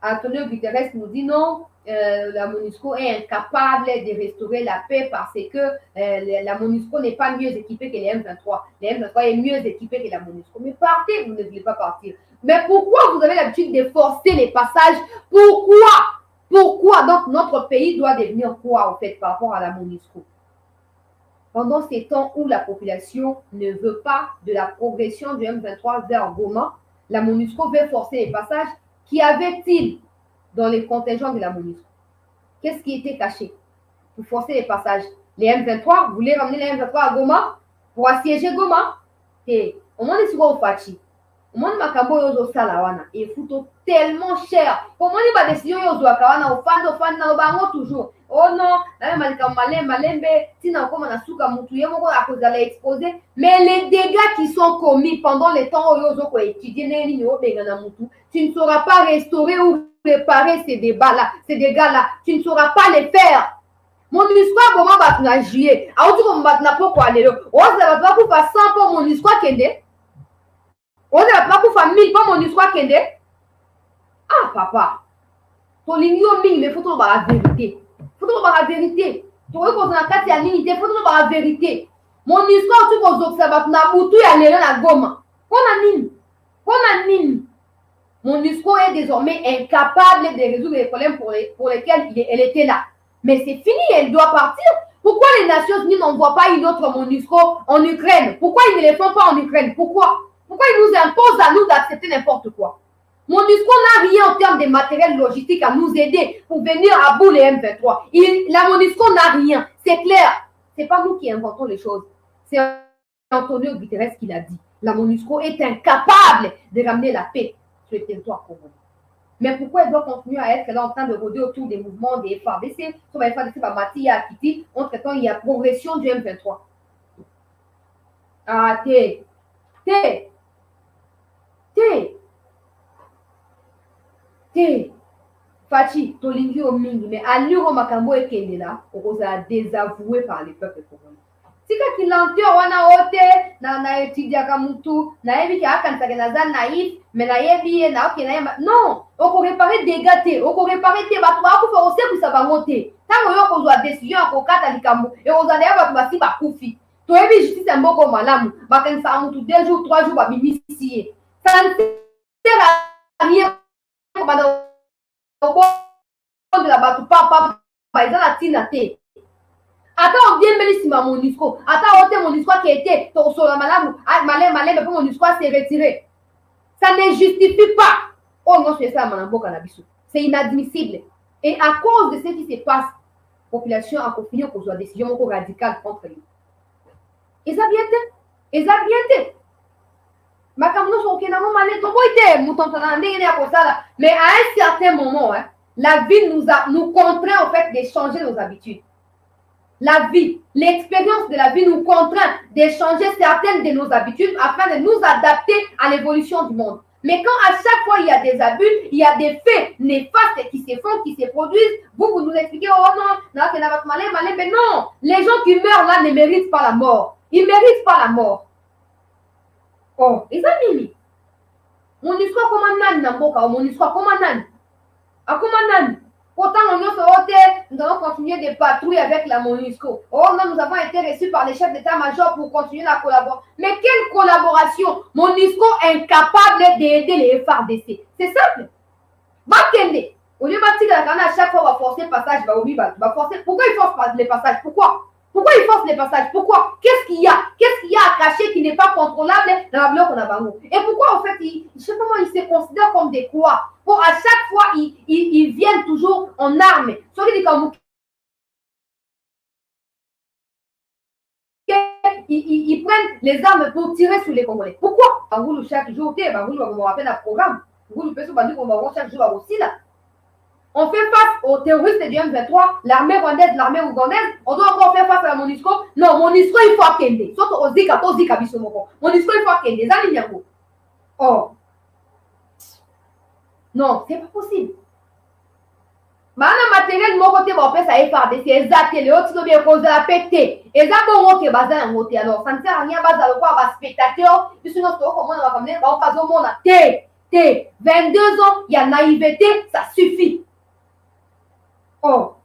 Speaker 1: Antonio Guterres nous dit non, la MONUSCO est incapable de restaurer la paix parce que la MONUSCO n'est pas mieux équipée que les M23. Les M23 est mieux équipée que la MONUSCO. Mais partez, vous ne voulez pas partir. Mais pourquoi vous avez l'habitude de forcer les passages? Pourquoi? Donc notre pays doit devenir quoi en fait par rapport à la MONUSCO? Pendant ces temps où la population ne veut pas de la progression du M23 vers Goma, la MONUSCO veut forcer les passages. Qu'y avait-il dans les contingents de la MONUSCO? Qu'est-ce qui était caché pour forcer les passages? Les M23, vous voulez ramener les M23 à Goma pour assiéger Goma? Et au moins, les au Fachi. Au moins, Makambo yozo salawana. Et fouto tellement cher. Au moins, les décisions yozo akawana au fan na obango toujours. Oh non, là, malembe, tina comme na suka mutu yemo à cause de l'exposer. Mais les dégâts qui sont commis pendant les temps où yozo ko étudier né ni o bengana mutu, tu ne sauras pas restaurer ou réparer ces débats-là, ces dégâts-là. Tu ne sauras pas les faire. Mon histoire, comment va tu juillet? A outu comme va tu pourquoi aller là? On ne va pas pour faire 100 pour mon histoire kende. On ne va pas pour faire 1000 pour mon histoire kende. Ah papa, ton ligne ming, mais faut trouver la vérité. Faut trouver la vérité. Tu vois qu'on a 4 années, il faut trouver la vérité. Mon histoire, tu peux observer na boutou ya lelo na Goma. Qu'on a nini? MONUSCO est désormais incapable de résoudre les problèmes pour lesquels elle était là. Mais c'est fini, elle doit partir. Pourquoi les Nations Unies n'envoient pas une autre MONUSCO en Ukraine? Pourquoi ils ne les font pas en Ukraine? Pourquoi ils nous imposent à nous d'accepter n'importe quoi? MONUSCO n'a rien en termes de matériel logistique à nous aider pour venir à bout les M23. La MONUSCO n'a rien, c'est clair. Ce n'est pas nous qui inventons les choses. C'est Antonio Guterres qui l'a dit. La MONUSCO est incapable de ramener la paix sur le territoire congolais. Mais pourquoi elle doit continuer à être là en train de rôder autour des mouvements des FARDC? Sur les FARDC, par Matia Akiti, entre-temps, il y a progression du M23. Ah, Fachi, Tolingi Omingi, mais à l'Uro Makambo et Kendela, on a désavoué par les peuples congolais. Si quand il lenteur wana ote na étudier kamutu na yebi ka kanisa kenaza naïf mais na yebi na ok na non on peut réparer des gâtés on peut réparer des bateaux pour faire aussi pour ça va monter tant yo ko doit décision ko kata likambo et on a d'ailleurs ba si ba kufi to yebi justice mboko malamu ba kanisa mutu 2 jours 3 jours ba bimisier ça ne sert à rien ko ba de la bateau pas ils ont la tinate. Attends, on vient me ma MONUSCO. Attends, on mon histoire qui était sur la malade, malade, pour mon histoire s'est retiré. Ça ne justifie pas. Oh non, c'est ça, Manambo Cannabis. C'est inadmissible. Et à cause de ce qui se passe, la population a confiné qu'on soit décision radicale contre lui. Et ça bien été. Mais à un certain moment, hein, la vie nous contraint en fait de changer nos habitudes. La vie, l'expérience de la vie nous contraint de changer certaines de nos habitudes afin de nous adapter à l'évolution du monde. Mais quand à chaque fois il y a des abus, il y a des faits néfastes qui se font, qui se produisent, vous nous expliquez, oh non, mais non, les gens qui meurent là ne méritent pas la mort. Ils ne méritent pas la mort. Oh, ils ont mis. Mon histoire comme un âne, mon histoire comme un âne. Comme un âne. Pourtant, nous allons continuer de patrouiller avec la MONUSCO. Oh non, nous avons été reçus par les chefs d'état-major pour continuer la collaboration. Mais quelle collaboration? MONUSCO incapable d'aider les FARDC. C'est simple. Bakende. Au lieu de à chaque fois, on va forcer le passage. Pourquoi il force les passages? Pourquoi il force les passages? Pourquoi? Qu'est-ce qu'il y a à cacher qui n'est pas contrôlable dans la bloc qu'on a bango? Et pourquoi, en fait, je sais pas comment ils se considèrent comme des quoi? Pour à chaque fois, ils viennent toujours en armes. Ils prennent les armes pour tirer sur les Congolais. Pourquoi? Bangoulou chaque jour, Bangoulou va me rappeler un programme. Bangoulou peut se battre qu'on va voir chaque jour aussi là. On fait face aux terroristes du M23, l'armée rwandaise, l'armée ougandaise. On doit encore faire face à la MONUSCO. Non, MONUSCO, il faut attendre. Surtout au Zika Bisomoko. MONUSCO, il faut attendre. Ça, il oh. Non, c'est pas possible. Maintenant, matériel, mon côté, on peut ça FARDC, c'est exact. Les autres, ils ont bien causé la pété. Et ça, bon, ok, bazar, on alors, ça ne sert à rien, bazar, le quoi, va spectateur. Puis sinon, comment on va ramener, on va faire au monde. 22 ans, il y a naïveté, ça suffit. Oh.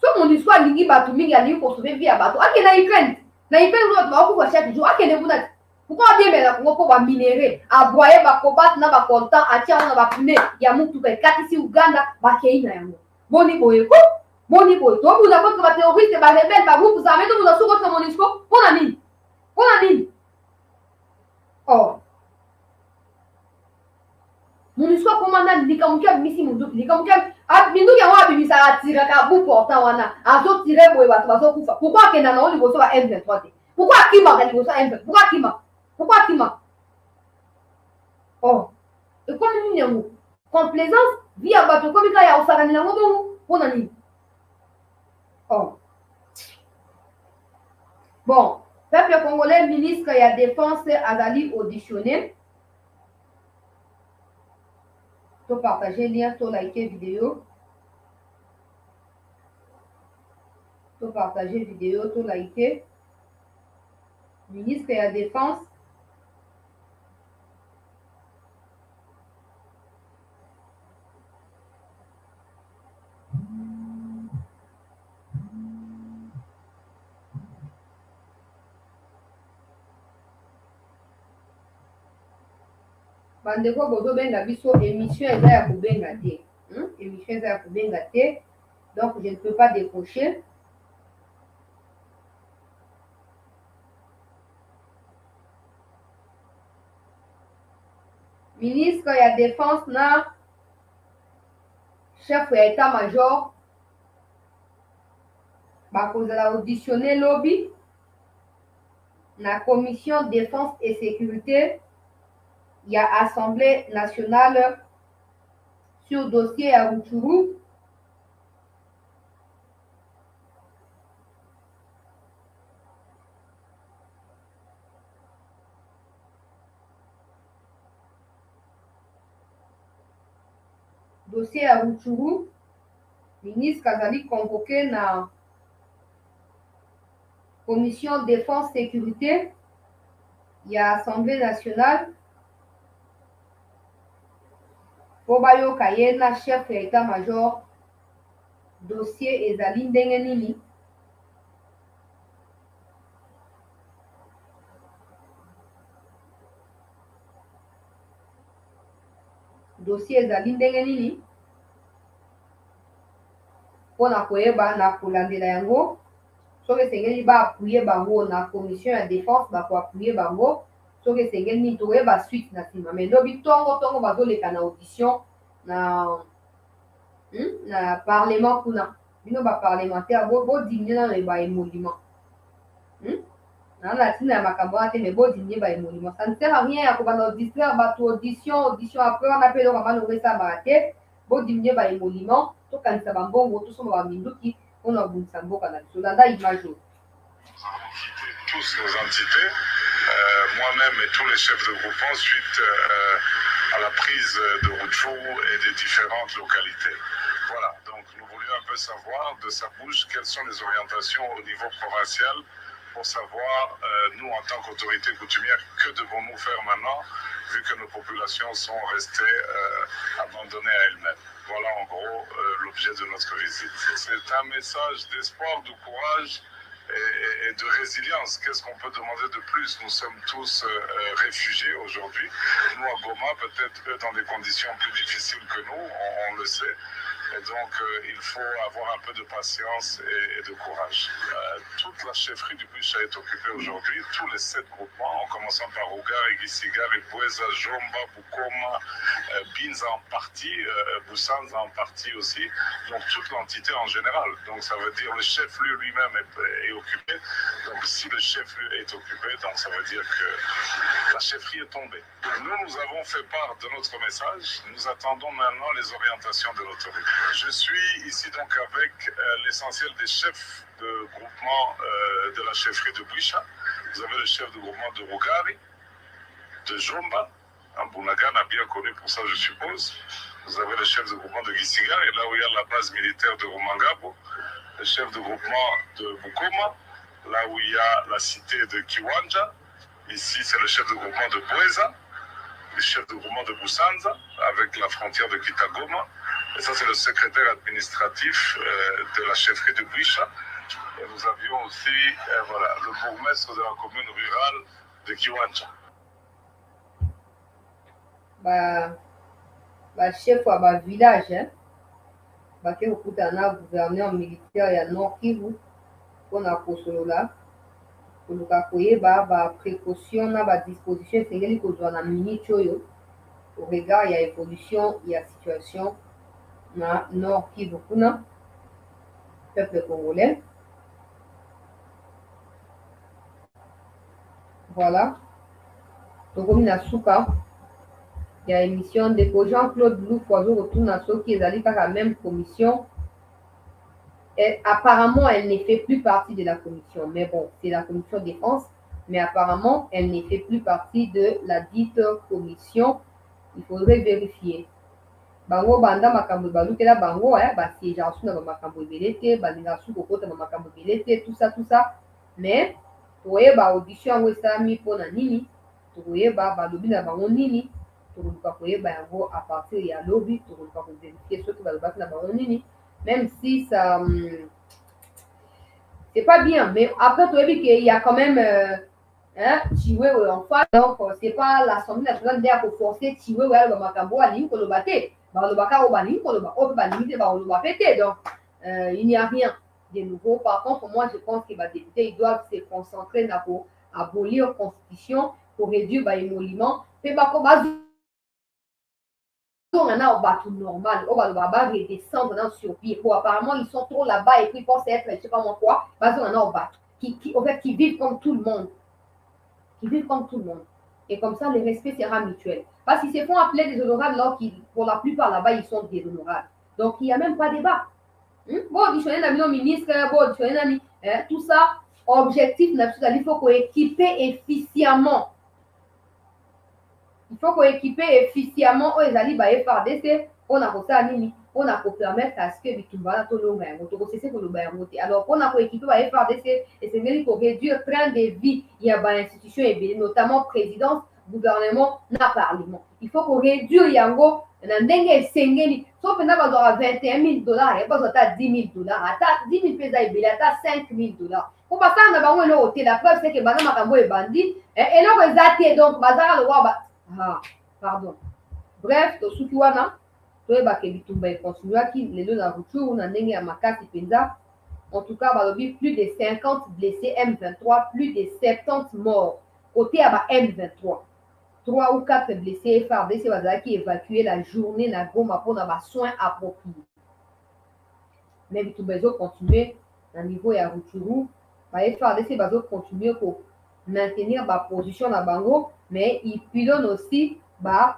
Speaker 1: So mon histoire lingi batu mingi ali ko sauver vie à batu. Ake na Ukraine. Na Ukraine nous va ko chaque jour. Ake ne buna. Pourquoi bien mais la Congo va minérer, aboyer ba combattre na ba content, atia na ba pune ya mutu ka kati si Uganda ba keina yango. Boni boye ko. Boni boye. To vous avez que ba terroriste ba rebelle ba groupe armé to vous a soko mon histoire. Pona nini? Pona nini? Oh. Mon histoire commandant likamukia misi mundu likamukia bindu ya wa bimisa atira ka bu portant wana azo tirer boye ba bazo kufa. Pourquoi kena na on liboso ba M23? Pourquoi Kima ka liboso M23? Pourquoi Kima? Pourquoi Kima? Oh. Et comme nous n'avons complaisance via bateau comme il y a au Sarani na ngobo pona nini? Oh. Bon, peuple congolais, ministre de la Défense Azali auditionné. Tu partager le lien, tu liker vidéo. Tu partager vidéo, tu liker. Ministre de la Défense. Bandeko bozo benga biso émission eza ya kobenga te. Émission eza ya kobenga te. Donc je ne peux pas décrocher. Ministre ya Défense na chef ya état-major bakozala auditionner lobby na commission défense et sécurité. Il y a Assemblée nationale sur dossier à Rutshuru. Dossier à Rutshuru. Ministre Kazali convoqué na commission défense sécurité. Il y a Assemblée nationale. Bobayo Kayena, chef de l'état-major, dossier ezali ndenge nini. Dossier ezali ndenge nini. Pona koyeba na kolandela yango. Soki sengeli ba appuyer bango na commission ya défense ba ko appuyer bango. Soki sengeli ni toyeba suite na sima. Mais lobi tongo bazoleka na audition na parlement kuna. Bino ba parlementaire bo digné na ba émolument. La tina makambo ate mais bo digné ba émolument. Ça ne sert à rien ya ko ba distraire ba audition après on appelle on va nous ça ba te bo digné ba émolument to kanisa ba mbongo to so ba minduki on a bunsa mboka na so danda image.
Speaker 16: Tous nos entités, moi-même et tous les chefs de groupement suite à la prise de Rutshuru et des différentes localités. Voilà, donc nous voulions un peu savoir de sa bouche quelles sont les orientations au niveau provincial pour savoir, nous en tant qu'autorité coutumière, que devons-nous faire maintenant vu que nos populations sont restées abandonnées à elles-mêmes. Voilà en gros l'objet de notre visite. C'est un message d'espoir, de courage et de résilience. Qu'est-ce qu'on peut demander de plus? Nous sommes tous réfugiés aujourd'hui. Nous à Goma, peut-être eux dans des conditions plus difficiles que nous, on le sait. Et donc, il faut avoir un peu de patience et de courage. Toute la chefferie du Bucha est occupée aujourd'hui, tous les 7 groupements, en commençant par Rougar, Igisigar, Boueza, Jomba, Bukoma, Binza en partie, Boussanza en partie aussi, donc toute l'entité en général. Donc, ça veut dire le chef-lieu lui-même est occupé. Donc, si le chef-lieu est occupé, donc ça veut dire que la chefferie est tombée. Nous avons fait part de notre message. Nous attendons maintenant les orientations de l'autorité. Je suis ici donc avec l'essentiel des chefs de groupement de la chefferie de Buisha. Vous avez le chef de groupement de Rugari, de Jomba, Ambunagan a bien connu pour ça je suppose. Vous avez le chef de groupement de Gisigar, et là où il y a la base militaire de Rumangabo, le chef de groupement de Bukoma, là où il y a la cité de Kiwanja. Ici c'est le chef de groupement de Boueza. chef de groupement de Boussanza, avec la frontière de Kitagoma. Et ça, c'est le secrétaire administratif de la chefferie de Buisha. Et nous avions aussi voilà, le bourgmestre de la commune rurale de Kiwanja.
Speaker 1: Chef wa village, hein. Qui est gouverneur militaire et à Nord Kivu, on a là. Pour nous précaution, disposition, c'est qu'il faut dans la minute au regard, il y a évolution, il y a situation dans Nord Kivu, peuple congolais. Voilà. Donc, on a Souka. Il y a une mission de Jean-Claude Blou, Foiseau retourne à ceux qui est allé par la même commission. Et apparemment, elle ne fait plus partie de la commission. Mais bon, c'est la commission défense. Mais apparemment, elle ne fait plus partie de la dite commission. Il faudrait vérifier. Bango banda makambo baluke la bango c'est jasu na makambo belete balinga su kokota makambo belete tout ça mais toye ba audition ngo sami pona nini toye ba lobi na bango nini toluka koyeba yango à partir ya lobby toluka ko vérifier ce que ba na bango nini même si ça c'est pas bien mais après toyebi qu'il y a quand même Tiwe en face donc c'est pas l'Assemblée nationale d'air pour forcer Tiwe ba makambo ali ko lobate donc il n'y a rien de nouveau. Par contre, moi je pense que les députés ils doivent se concentrer pour abolir la constitution pour réduire les émoluments. Mais on a tout normal, on va redescendre sur pied. Apparemment ils sont trop là-bas et puis ils pensent être je sais pas moi quoi. Qui vivent comme tout le monde. Et comme ça, le respect sera mutuel. Parce qu'ils se font appeler des honorables, alors qu'ils, pour la plupart là-bas, ils sont des honorables. Donc, il n'y a même pas de débat. Bon, auditionner ministre, tout ça, objectif, il faut qu'on équipe efficacement. Il faut qu'on équipe efficacement. On a FARDC, on a on a permettre à ce que Bitumba alors on a équipé par FARDC et c'est mieux pour réduire le train de vie. Il y a des institutions notamment présidence, gouvernement, parlement. Il faut qu'on réduise Yango, sauf que nous avons 21 000 $, il n'y a pas 10 000 $, 10 000 pesos et 5 000 $. Pour passer en avant, la preuve c'est que Madame Makambo est bandit et là vous êtes donc Bazar le roi. Pardon. Bref, tout ce qui est là. En tout cas, plus de 50 blessés M23, plus de 70 morts. Côté à M23, 3 ou 4 blessés FARDC qui évacué la journée na Goma pour avoir soins appropriés. Mais tout besoin continuer à niveau ya Rutshuru, FARDC va continuer pour maintenir la position na Bango, mais il pilonne aussi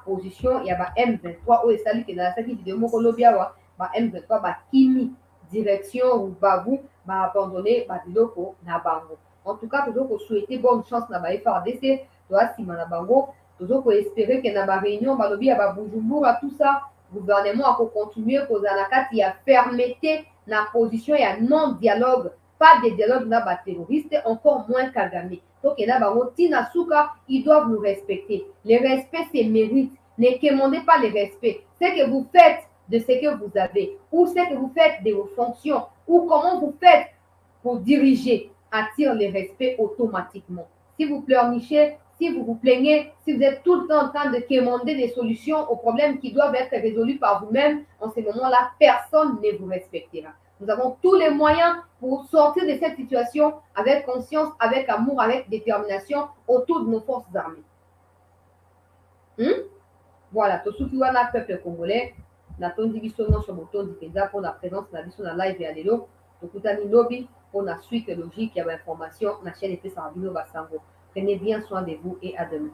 Speaker 1: position il y a M23 où est salut que dans la série vidéo Mokolobiawa M23 Kimi direction ou Babou abandonner Biloko na Bango. En tout cas toujours pour souhaiter bonne chance na FARDC toi si na Bango toujours pour espérer que na réunion balobi ya Bujumbura tout ça gouvernement a continuer poser la carte il y a fermeté na position il y a non dialogue pas de dialogue na terroriste encore moins Kagame. Donc, ils doivent nous respecter. Le respect, c'est mérite. Ne commandez pas le respect. Ce que vous faites de ce que vous avez, ou ce que vous faites de vos fonctions, ou comment vous faites pour diriger, attire le respect automatiquement. Si vous pleurnichez, si vous vous plaignez, si vous êtes tout le temps en train de commander des solutions aux problèmes qui doivent être résolus par vous-même, en ce moment-là, personne ne vous respectera. Nous avons tous les moyens pour sortir de cette situation avec conscience, avec amour, avec détermination autour de nos forces armées. Voilà, tout ce qui est le peuple congolais, nous avons dit sur pour la présence de la live et à l'élo, tout à lobby pour la suite logique et l'information, la chaîne était sur Abino Basango. Prenez bien soin de vous et à demain.